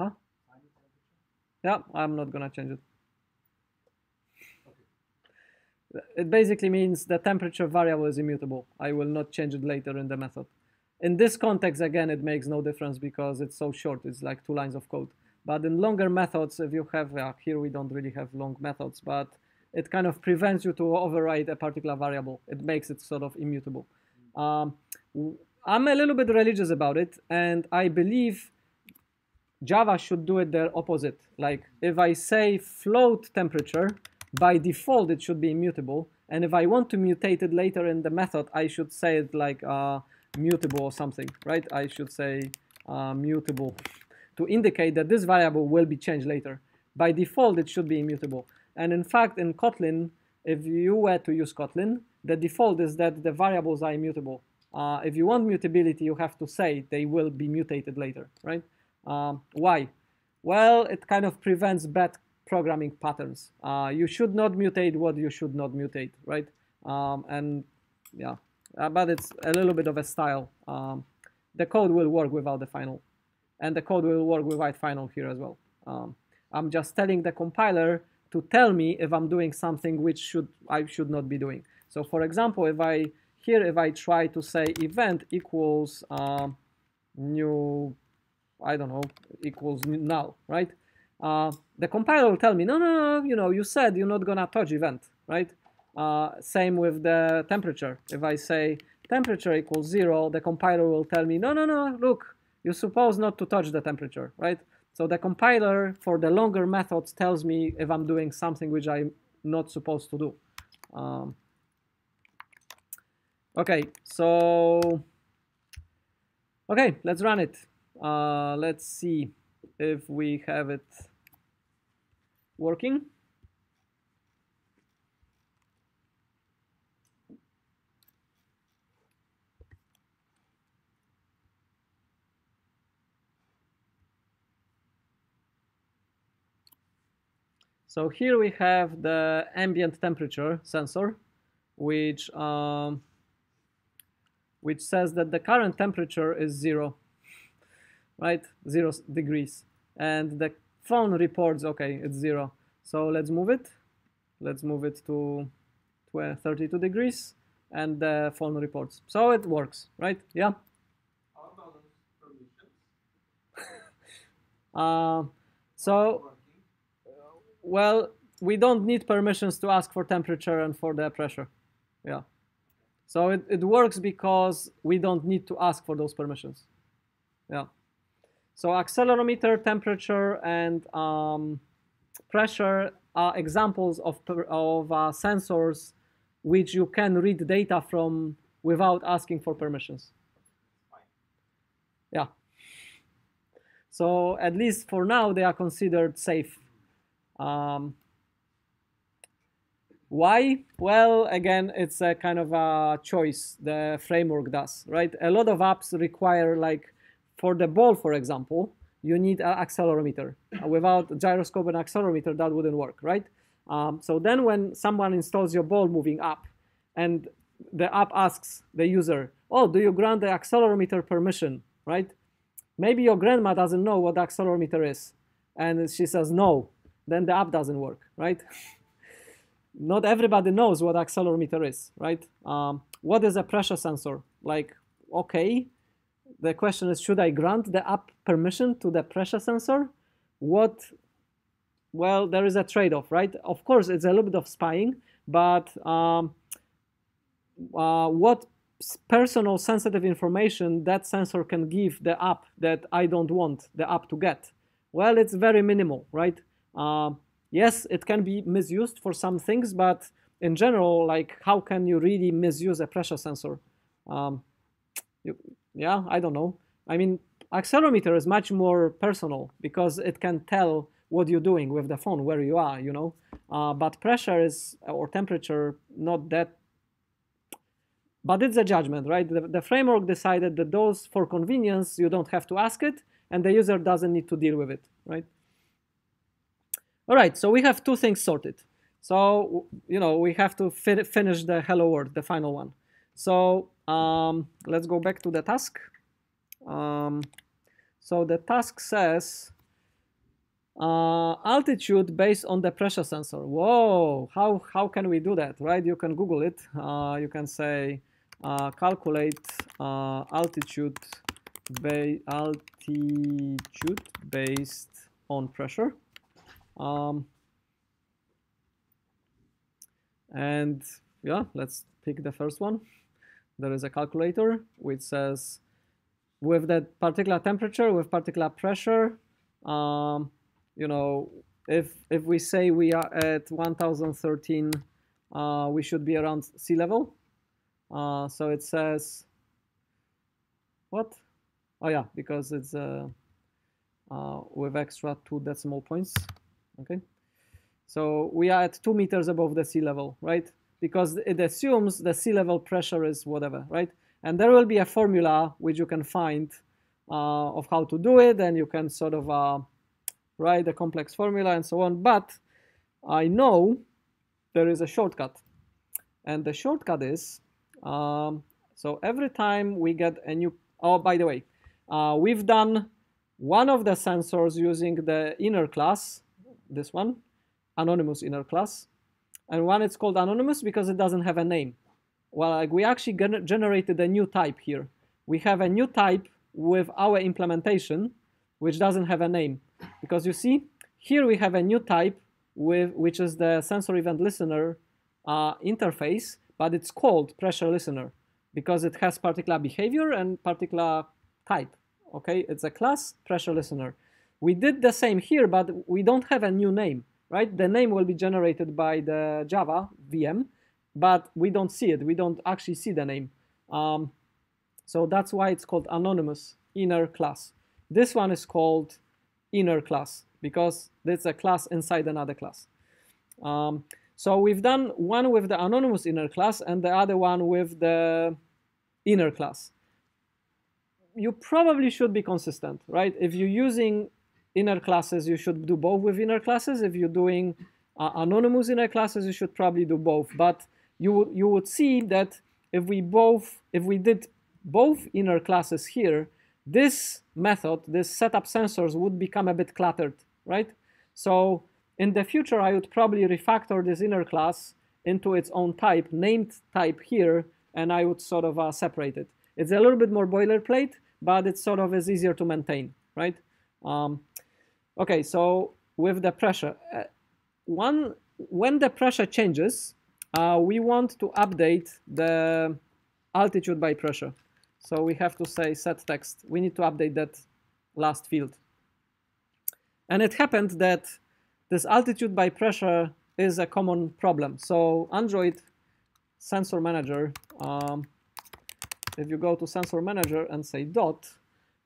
Huh? Yeah, I'm not gonna change it. It basically means the temperature variable is immutable. I will not change it later in the method. In this context, again, it makes no difference because it's so short. It's like 2 lines of code. But in longer methods, if you have, here we don't really have long methods, but it kind of prevents you to override a particular variable. It makes it sort of immutable. I'm a little bit religious about it, and I believe Java should do it the opposite. Like if I say float temperature, by default it should be immutable. And if I want to mutate it later in the method, I should say it like mutable or something, right? I should say mutable to indicate that this variable will be changed later. By default, it should be immutable. And in fact, in Kotlin, if you were to use Kotlin, the default is that the variables are immutable. If you want mutability, you have to say they will be mutated later, right? Why? Well, it kind of prevents bad programming patterns. You should not mutate what you should not mutate, right? And yeah, but it's a little bit of a style. The code will work without the final, and the code will work without final here as well. I'm just telling the compiler to tell me if I'm doing something which I should not be doing. So for example, if I try to say event equals new, I don't know, equals null, right? The compiler will tell me, no, you know, you said you're not gonna touch event, right? Same with the temperature. If I say temperature equals 0, the compiler will tell me, no, look, you're supposed not to touch the temperature, right? So the compiler for the longer methods tells me if I'm doing something which I'm not supposed to do. Okay, so, okay, let's run it. Let's see if we have it working. So here we have the ambient temperature sensor, which says that the current temperature is 0, right? 0 degrees. And the phone reports, okay, it's 0. So let's move it. Let's move it to 32 degrees, and the phone reports. So it works, right? Yeah? How about permissions? So, well, we don't need permissions to ask for temperature and for the pressure. Yeah. So it works because we don't need to ask for those permissions. Yeah. So accelerometer, temperature, and pressure are examples of sensors which you can read data from without asking for permissions. Yeah. So at least for now, they are considered safe. Why? Well, again, it's a kind of a choice the framework does, right? A lot of apps require, like, for the ball, for example, you need an accelerometer. Without gyroscope and accelerometer, that wouldn't work, right? So then when someone installs your ball moving up, and the app asks the user, oh, do you grant the accelerometer permission, right? Maybe your grandma doesn't know what the accelerometer is, and she says no, then the app doesn't work, right? Not everybody knows what accelerometer is, right? What is a pressure sensor? Like, okay, the question is, should I grant the app permission to the pressure sensor? What? Well, there is a trade-off, right? Of course, it's a little bit of spying, but what personal sensitive information that sensor can give the app that I don't want the app to get? Well, it's very minimal, right? Yes, it can be misused for some things, but in general, like, how can you really misuse a pressure sensor? Yeah, I don't know. I mean, accelerometer is much more personal because it can tell what you're doing with the phone, where you are, you know. But pressure is, or temperature, not that. But it's a judgment, right? The framework decided that those, for convenience, you don't have to ask it, and the user doesn't need to deal with it, right? All right, so we have two things sorted. So, you know, we have to finish the hello world, the final one. So let's go back to the task. So the task says altitude based on the pressure sensor. Whoa, how can we do that, right? You can Google it. You can say calculate altitude based on pressure. And yeah, let's pick the first one. There is a calculator which says with that particular temperature, with particular pressure, you know, if we say we are at 1013, we should be around sea level. So it says, what? Oh yeah, because it's with extra 2 decimal points. Okay, so we are at 2 meters above the sea level, right? Because it assumes the sea level pressure is whatever, right? And there will be a formula which you can find of how to do it, and you can sort of write a complex formula and so on. But I know there is a shortcut, and the shortcut is so every time we get a new. Oh, by the way, we've done one of the sensors using the inner class. This one, anonymous inner class, and one it's called anonymous because it doesn't have a name. Well, like, we actually generated a new type here. We have a new type with our implementation, which doesn't have a name, because you see here we have a new type which is the sensor event listener interface, but it's called pressure listener because it has particular behavior and particular type. Okay, it's a class pressure listener. We did the same here, but we don't have a new name, right? The name will be generated by the Java VM, but we don't see it. We don't actually see the name. So that's why it's called anonymous inner class. This one is called inner class because it's a class inside another class. So we've done one with the anonymous inner class and the other one with the inner class. You probably should be consistent, right? If you're using inner classes, you should do both with inner classes. If you're doing anonymous inner classes, you should probably do both. But you would see that if we did both inner classes here, this method, this setup sensors, would become a bit cluttered, right? So in the future, I would probably refactor this inner class into its own type, named type here, and I would sort of separate it. It's a little bit more boilerplate, but it sort of is easier to maintain, right? Okay, so with the pressure, when the pressure changes, we want to update the altitude by pressure. So we have to say set text. We need to update that last field. And it happened that this altitude by pressure is a common problem. So Android Sensor Manager, if you go to Sensor Manager and say dot,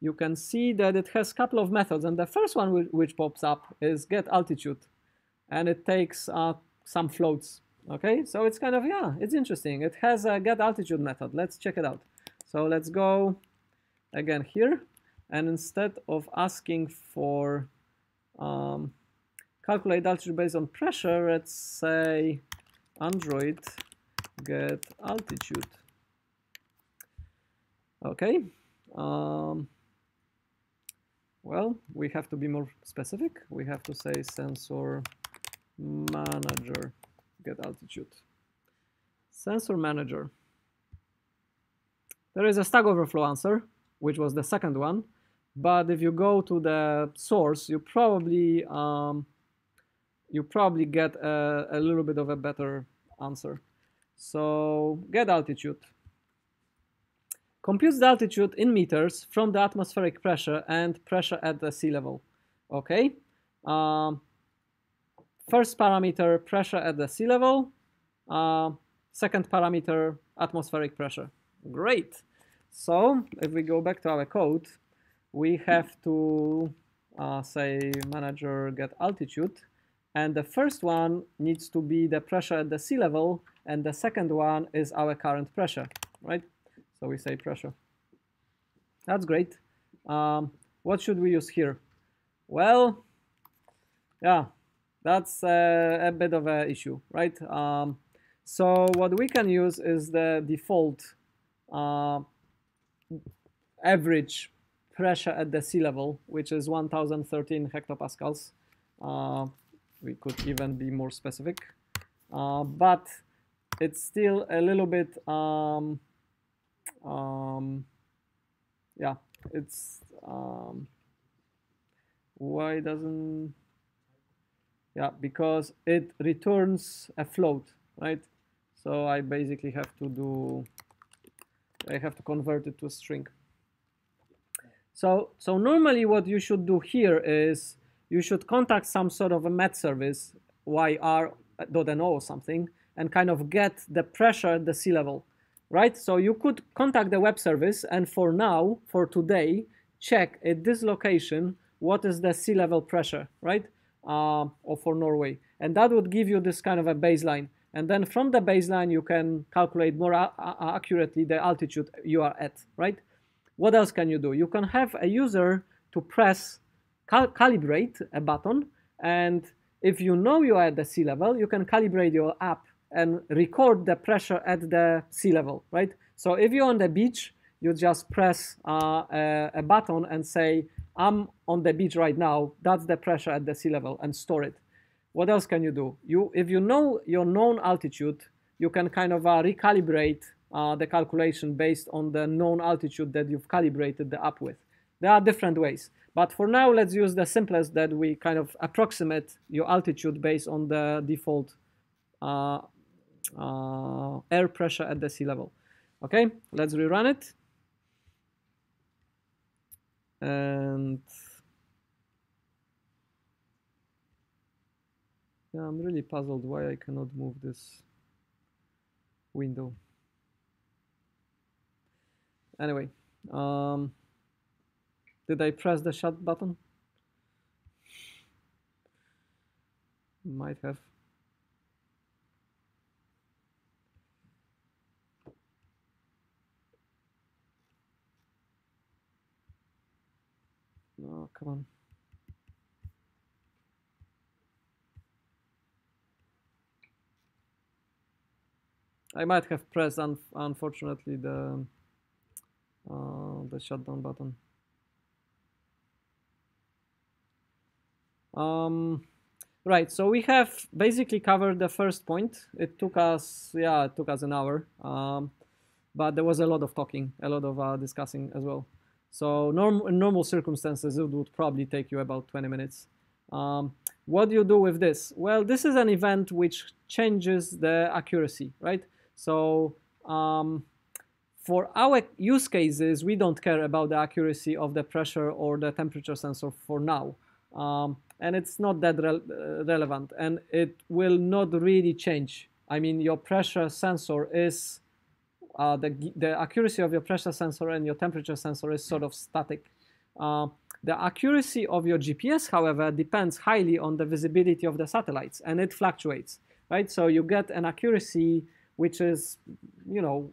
you can see that it has a couple of methods. And the first one which pops up is get altitude. And it takes some floats. Okay, so it's kind of, yeah, it's interesting. It has a get altitude method. Let's check it out. So let's go again here, and instead of asking for calculate altitude based on pressure, let's say Android get altitude. Okay. Well, we have to be more specific. We have to say sensor manager get altitude. Sensor manager. There is a Stack Overflow answer, which was the second one. But if you go to the source, you probably get a little bit of a better answer. So get altitude. Computes the altitude in meters from the atmospheric pressure and pressure at the sea level. Okay. First parameter, pressure at the sea level. Second parameter, atmospheric pressure. Great. So if we go back to our code, we have to say manager get altitude. And the first one needs to be the pressure at the sea level. And the second one is our current pressure, right? So we say pressure. That's great. What should we use here? Well, yeah, that's a bit of an issue, right? So what we can use is the default average pressure at the sea level, which is 1013 hectopascals. We could even be more specific, but it's still a little bit yeah, it's why doesn't, yeah, because it returns a float, right? So I basically have to do, I have to convert it to a string. So normally what you should do here is you should contact some sort of a met service, yr.no or something, and kind of get the pressure at the sea level, right? So you could contact the web service and for now, for today, check at this location what is the sea level pressure, right? Or for Norway. And that would give you this kind of a baseline. And then from the baseline, you can calculate more accurately the altitude you are at, right? What else can you do? You can have a user to press calibrate a button, and if you know you are at the sea level, you can calibrate your app and record the pressure at the sea level, right? So if you're on the beach, you just press a button and say, I'm on the beach right now, that's the pressure at the sea level, and store it. What else can you do? If you know your known altitude, you can kind of recalibrate the calculation based on the known altitude that you've calibrated the app with. There are different ways. But for now, let's use the simplest, that we kind of approximate your altitude based on the default air pressure at the sea level. Okay, let's rerun it. And yeah, I'm really puzzled why I cannot move this window. Anyway, did I press the shut button? Might have. Oh, come on. I might have pressed, unfortunately, the shutdown button. Right, so we have basically covered the first point. It took us, yeah, it took us an hour, but there was a lot of talking, a lot of discussing as well. So in normal circumstances, it would probably take you about 20 minutes. What do you do with this? Well, this is an event which changes the accuracy, right? So for our use cases, we don't care about the accuracy of the pressure or the temperature sensor for now. And it's not that relevant, and it will not really change. I mean, your pressure sensor is, the accuracy of your pressure sensor and your temperature sensor is sort of static. The accuracy of your GPS, however, depends highly on the visibility of the satellites, and it fluctuates, right? So you get an accuracy which is,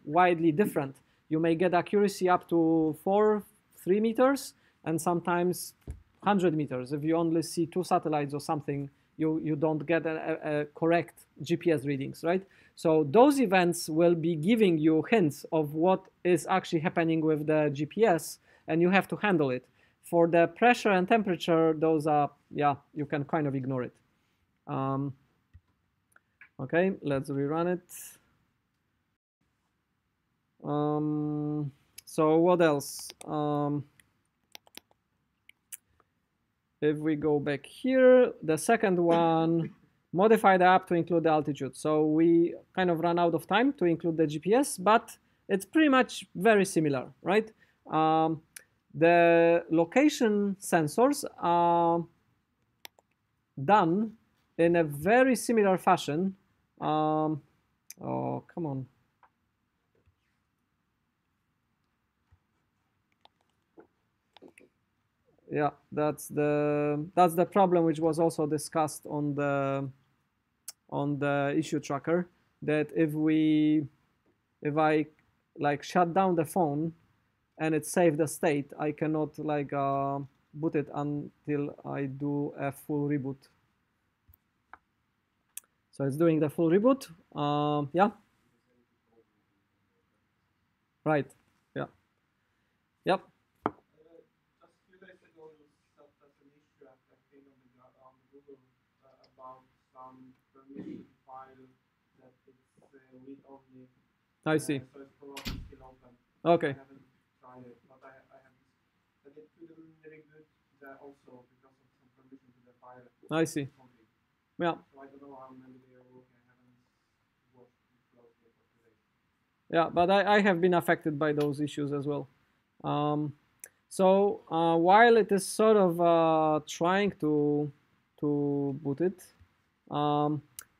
widely different. You may get accuracy up to 3 meters, and sometimes 100 meters. If you only see 2 satellites or something, you don't get a correct GPS readings, right? So those events will be giving you hints of what is actually happening with the GPS, and you have to handle it. For the pressure and temperature, those are, you can kind of ignore it. Okay, let's rerun it. So what else? If we go back here, the second one, modify the app to include the altitude. So we kind of ran out of time to include the GPS, but it's pretty much very similar, right? The location sensors are done in a very similar fashion. Oh, come on. Yeah, that's the problem which was also discussed on the issue tracker, that if I like shut down the phone and it saved the state, I cannot like boot it until I do a full reboot. So it's doing the full reboot. Yeah. Right. Yeah. Yep. Permission file that it's read only. I see. So it's probably still open. Okay. I haven't tried it, but I have. But it couldn't reboot also because of some permission to the file. I see. Yeah. So I don't know how many they are working. I haven't watched it closely for today. Yeah, but I have been affected by those issues as well. So while it is sort of trying to boot it,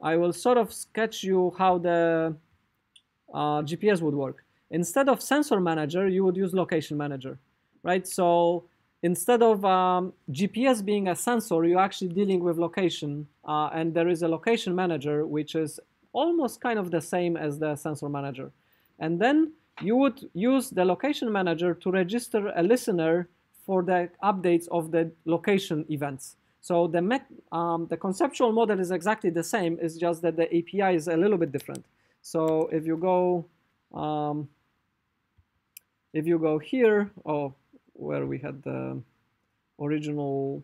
I will sort of sketch you how the GPS would work. Instead of sensor manager, you would use location manager, right? So instead of GPS being a sensor, you're actually dealing with location, and there is a location manager, which is almost kind of the same as the sensor manager. And then you would use the location manager to register a listener for the updates of the location events. So the conceptual model is exactly the same. It's just that the API is a little bit different. So if you go here, where we had the original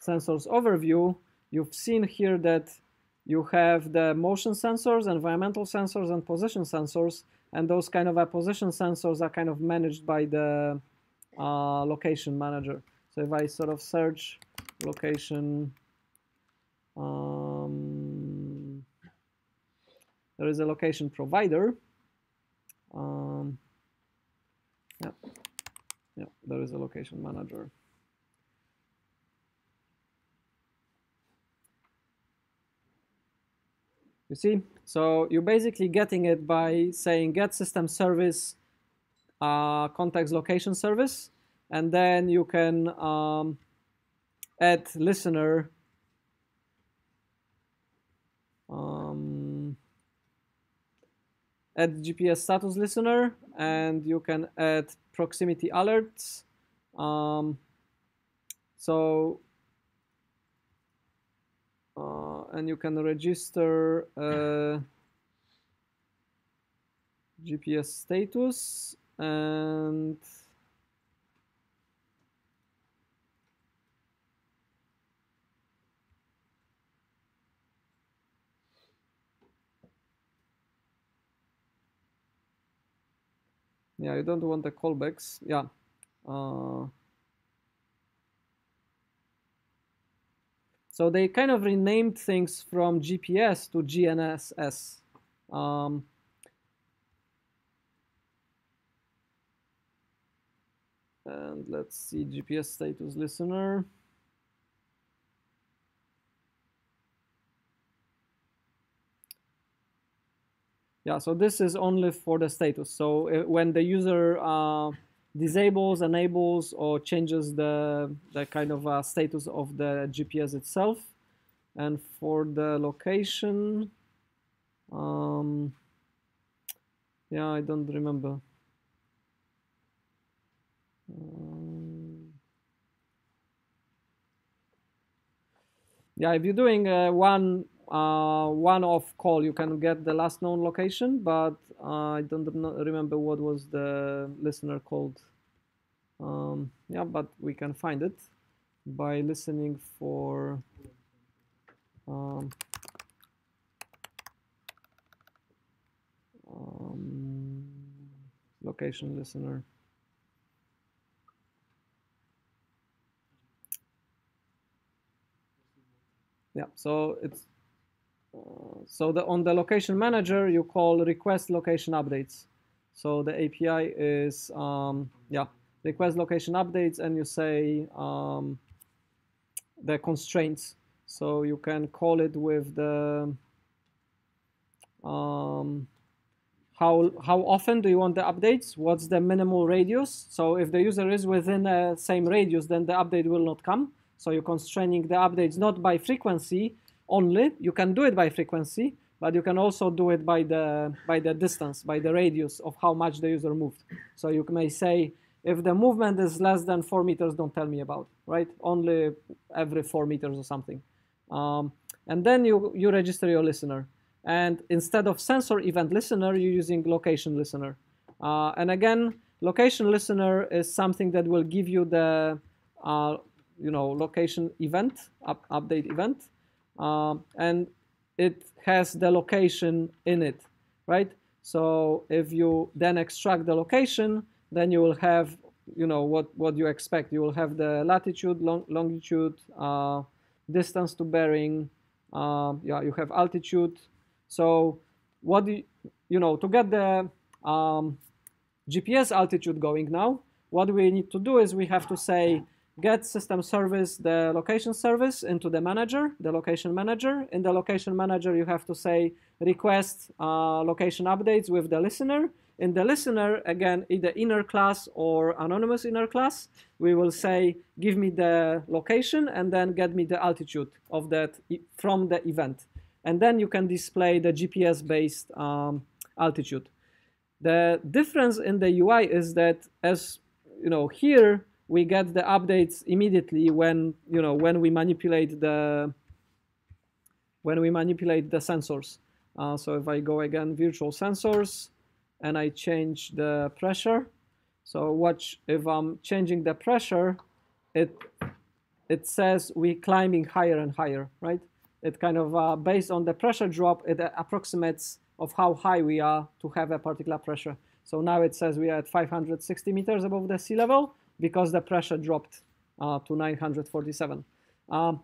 sensors overview, you've seen here that you have the motion sensors, environmental sensors, and position sensors, and those kind of position sensors are kind of managed by the location manager. So if I sort of search location, there is a location provider. Yeah, there is a location manager. You see? So you're basically getting it by saying get system service context location service, and then you can add listener add GPS status listener, and you can add proximity alerts. And you can register GPS status, and yeah, you don't want the callbacks. Yeah. So they kind of renamed things from GPS to GNSS. And let's see, GPS status listener. Yeah, so this is only for the status. So when the user disables, enables, or changes the kind of status of the GPS itself, And for the location, yeah, I don't remember. Yeah, if you're doing one-off call, you can get the last known location, but I don't remember what was the listener called. Yeah, but we can find it by listening for location listener. Yeah, so it's so on the location manager you call request location updates. So the API is yeah, request location updates, and you say the constraints. So you can call it with the how often do you want the updates? What's the minimal radius? So if the user is within the same radius, then the update will not come. So you're constraining the updates not by frequency only. You can do it by frequency, but you can also do it by the distance, by the radius of how much the user moved. So you may say, if the movement is less than 4 meters, don't tell me about, right? Only every 4 meters or something. And then you register your listener. And instead of sensor event listener, you're using location listener. And again, location listener is something that will give you the location event, update event. And it has the location in it, right? So if you then extract the location, then you will have, what you expect. You will have the latitude, longitude, distance to bearing. Yeah, you have altitude. So what do to get the GPS altitude going now, what we need to do is we have to say get system service, the location service into the manager, the location manager. In the location manager, you have to say request location updates with the listener. In the listener, again, either inner class or anonymous inner class, we will say, give me the location and then get me the altitude of that from the event. And then you can display the GPS-based altitude. The difference in the UI is that, as here we get the updates immediately when we manipulate the sensors. So if I go again, virtual sensors, and I change the pressure. So watch, if I'm changing the pressure, it says we're climbing higher and higher, right? It kind of, based on the pressure drop, it approximates of how high we are to have a particular pressure. So now it says we are at 560 meters above the sea level because the pressure dropped to 947.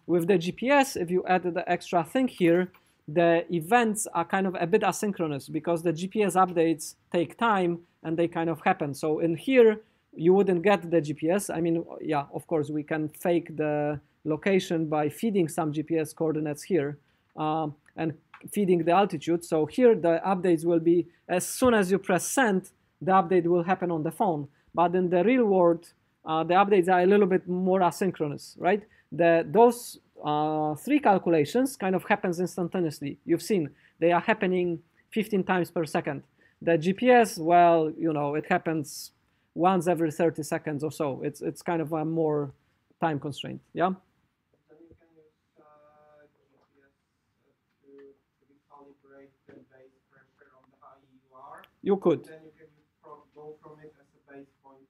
With the GPS, if you add the extra thing here, the events are kind of a bit asynchronous because the GPS updates take time and they kind of happen. So in here, you wouldn't get the GPS. I mean, yeah, of course, we can fake the location by feeding some GPS coordinates here and feeding the altitude. So here, the updates will be, as soon as you press send, the update will happen on the phone. But in the real world, the updates are a little bit more asynchronous, right? Those 3 calculations kind of happens instantaneously. You've seen they are happening 15 times per second. The GPS, well, it happens once every 30 seconds or so. It's kind of a more time constraint. Yeah. Then you can use GPS to recalibrate the base pressure on the IEUR. You could. Then you can go from it as a base point.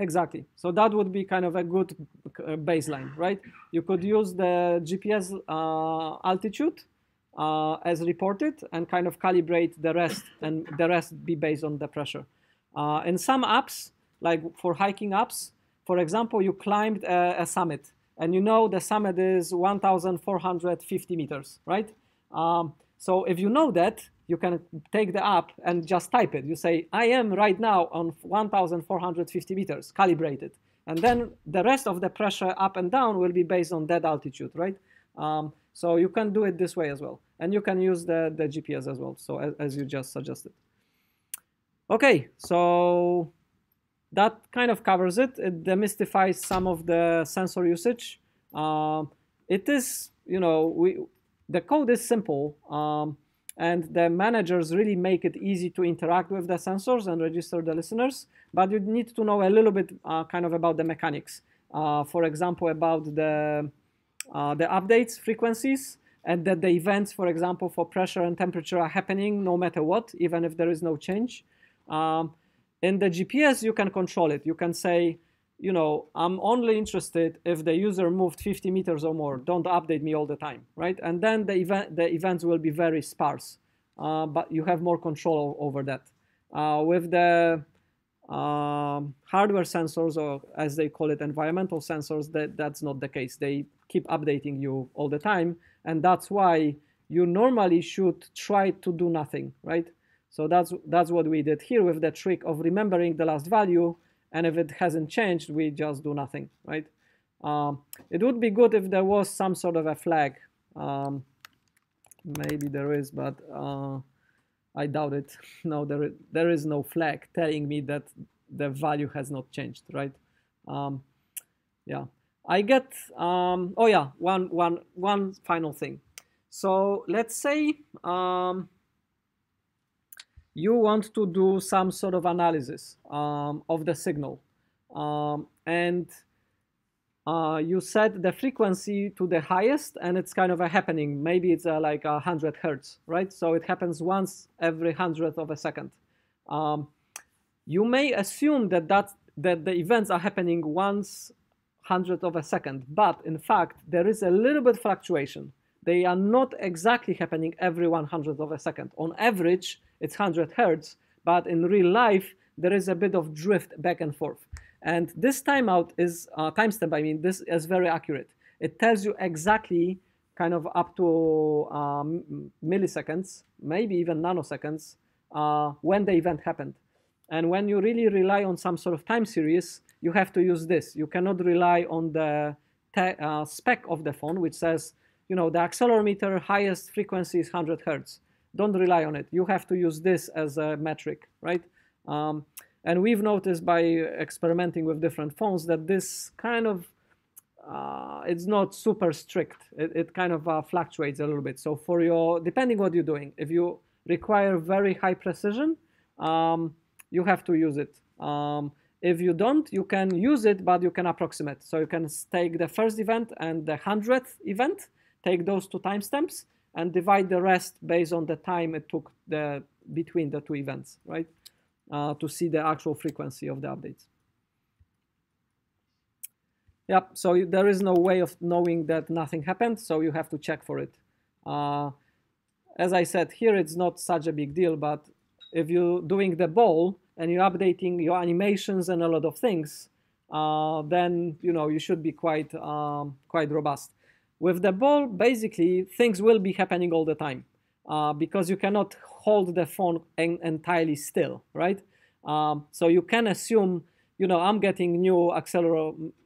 Exactly. So that would be kind of a good baseline, right? You could use the GPS altitude as reported and kind of calibrate the rest, and the rest be based on the pressure. In some apps, like for hiking apps, for example, you climbed a summit, and the summit is 1,450 meters, right? So if you know that, you can take the app and just type it. You say, I am right now on 1,450 meters, calibrated. And then the rest of the pressure up and down will be based on that altitude, right? So you can do it this way as well. And you can use the GPS as well, so as you just suggested. Okay, so that kind of covers it. It demystifies some of the sensor usage. It is, the code is simple, and the managers really make it easy to interact with the sensors and register the listeners. But you need to know a little bit kind of about the mechanics. For example, about the updates frequencies, and that the events, for example, for pressure and temperature are happening no matter what, even if there is no change. In the GPS, you can control it. You can say, I'm only interested if the user moved 50 meters or more. Don't update me all the time, right? And then the events will be very sparse, but you have more control over that. With the hardware sensors, or as they call it, environmental sensors, that's not the case. They keep updating you all the time, and that's why you normally should try to do nothing, right? So that's what we did here with the trick of remembering the last value, and if it hasn't changed, we just do nothing, right? It would be good if there was some sort of a flag. Maybe there is, but I doubt it. No, there is no flag telling me that the value has not changed, right? Yeah, I get. Oh yeah, one final thing. So let's say you want to do some sort of analysis of the signal, and you set the frequency to the highest, and it's kind of a happening. Maybe it's like 100 hertz, right? So it happens once every 100th of a second. You may assume that the events are happening once 100th of a second, but in fact there is a little bit fluctuation. They are not exactly happening every 100th of a second. On average, it's 100 hertz, but in real life, there is a bit of drift back and forth. And this timeout is, timestamp, I mean, this is very accurate. It tells you exactly kind of up to milliseconds, maybe even nanoseconds, when the event happened. And when you really rely on some sort of time series, you have to use this. You cannot rely on the spec of the phone, which says, the accelerometer highest frequency is 100 hertz. Don't rely on it. You have to use this as a metric, right? And we've noticed by experimenting with different phones that this kind of, it's not super strict. It kind of fluctuates a little bit. So for depending what you're doing, if you require very high precision, you have to use it. If you don't, you can use it, but you can approximate. So you can take the first event and the 100th event, take those two timestamps, and divide the rest based on the time it took between the two events, right? To see the actual frequency of the updates. Yep, so there is no way of knowing that nothing happened, so you have to check for it. As I said, here it's not such a big deal, but if you're doing the ball and you're updating your animations and a lot of things, then you should be quite robust. With the ball, basically, things will be happening all the time because you cannot hold the phone entirely still, right? So you can assume, I'm getting new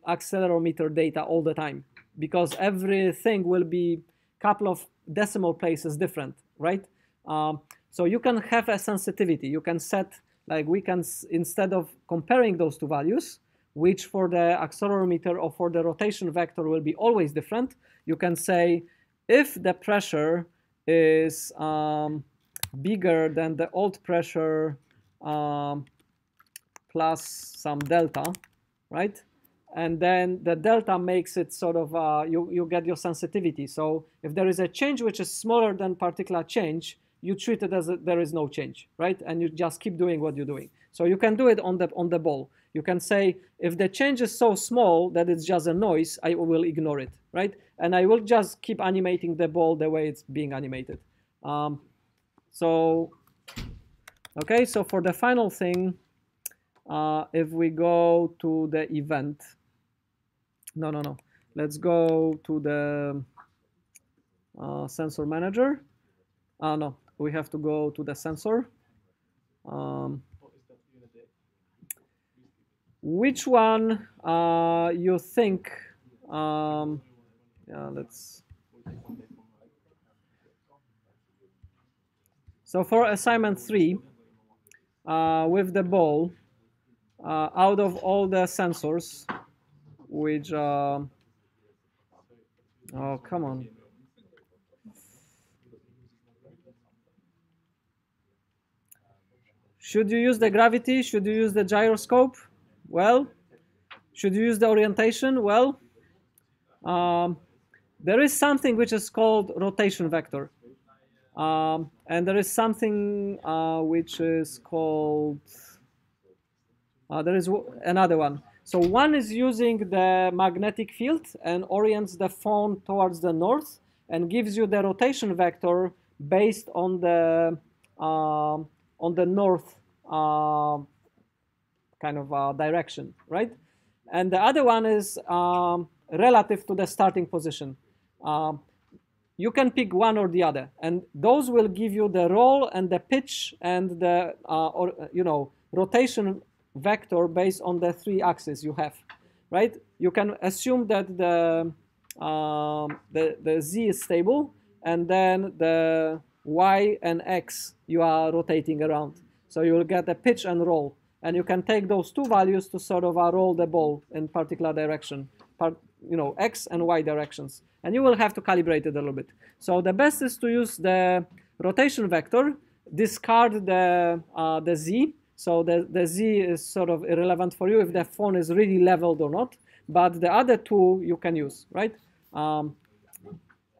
accelerometer data all the time because everything will be a couple of decimal places different, right? So you can have a sensitivity. You can set, instead of comparing those two values, which for the accelerometer or for the rotation vector will be always different, you can say if the pressure is bigger than the old pressure plus some delta, right? And then the delta makes it sort of, you get your sensitivity. So if there is a change which is smaller than particular change, you treat it as there is no change, right? And you just keep doing what you're doing. So you can do it on the ball. You can say, if the change is so small that it's just a noise, I will ignore it, right? And I will just keep animating the ball the way it's being animated. So for the final thing, if we go to the event, no. Let's go to the sensor manager. No, we have to go to the sensor. Which one you think? Let's. So for assignment 3, with the ball, out of all the sensors, which oh come on, Should you use the gravity? Should you use the gyroscope? Well, should you use the orientation? Well, there is something which is called rotation vector. And there is something which is called, there is another one. So one is using the magnetic field and orients the phone towards the north and gives you the rotation vector based on the north kind of direction, right? And the other one is relative to the starting position. You can pick one or the other, and those will give you the roll and the pitch and the rotation vector based on the 3 axes you have, right? You can assume that the z is stable, and then the y and x you are rotating around. So you will get a pitch and roll, and you can take those 2 values to sort of roll the ball in particular direction, x and y directions, and you will have to calibrate it a little bit. So the best is to use the rotation vector, discard the z. So the z is sort of irrelevant for you if the phone is really leveled or not, but the other 2 you can use, right?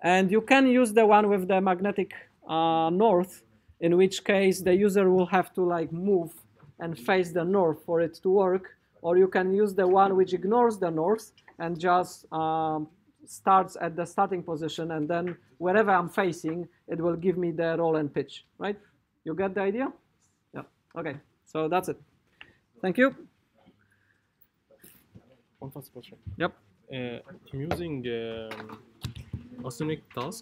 And you can use the one with the magnetic north, in which case the user will have to like move and face the north for it to work, or you can use the one which ignores the north and just starts at the starting position, and then wherever I'm facing, it will give me the roll and pitch, right? You get the idea? Yeah, okay, so that's it. Thank you. One fast question. Yep. I'm using async task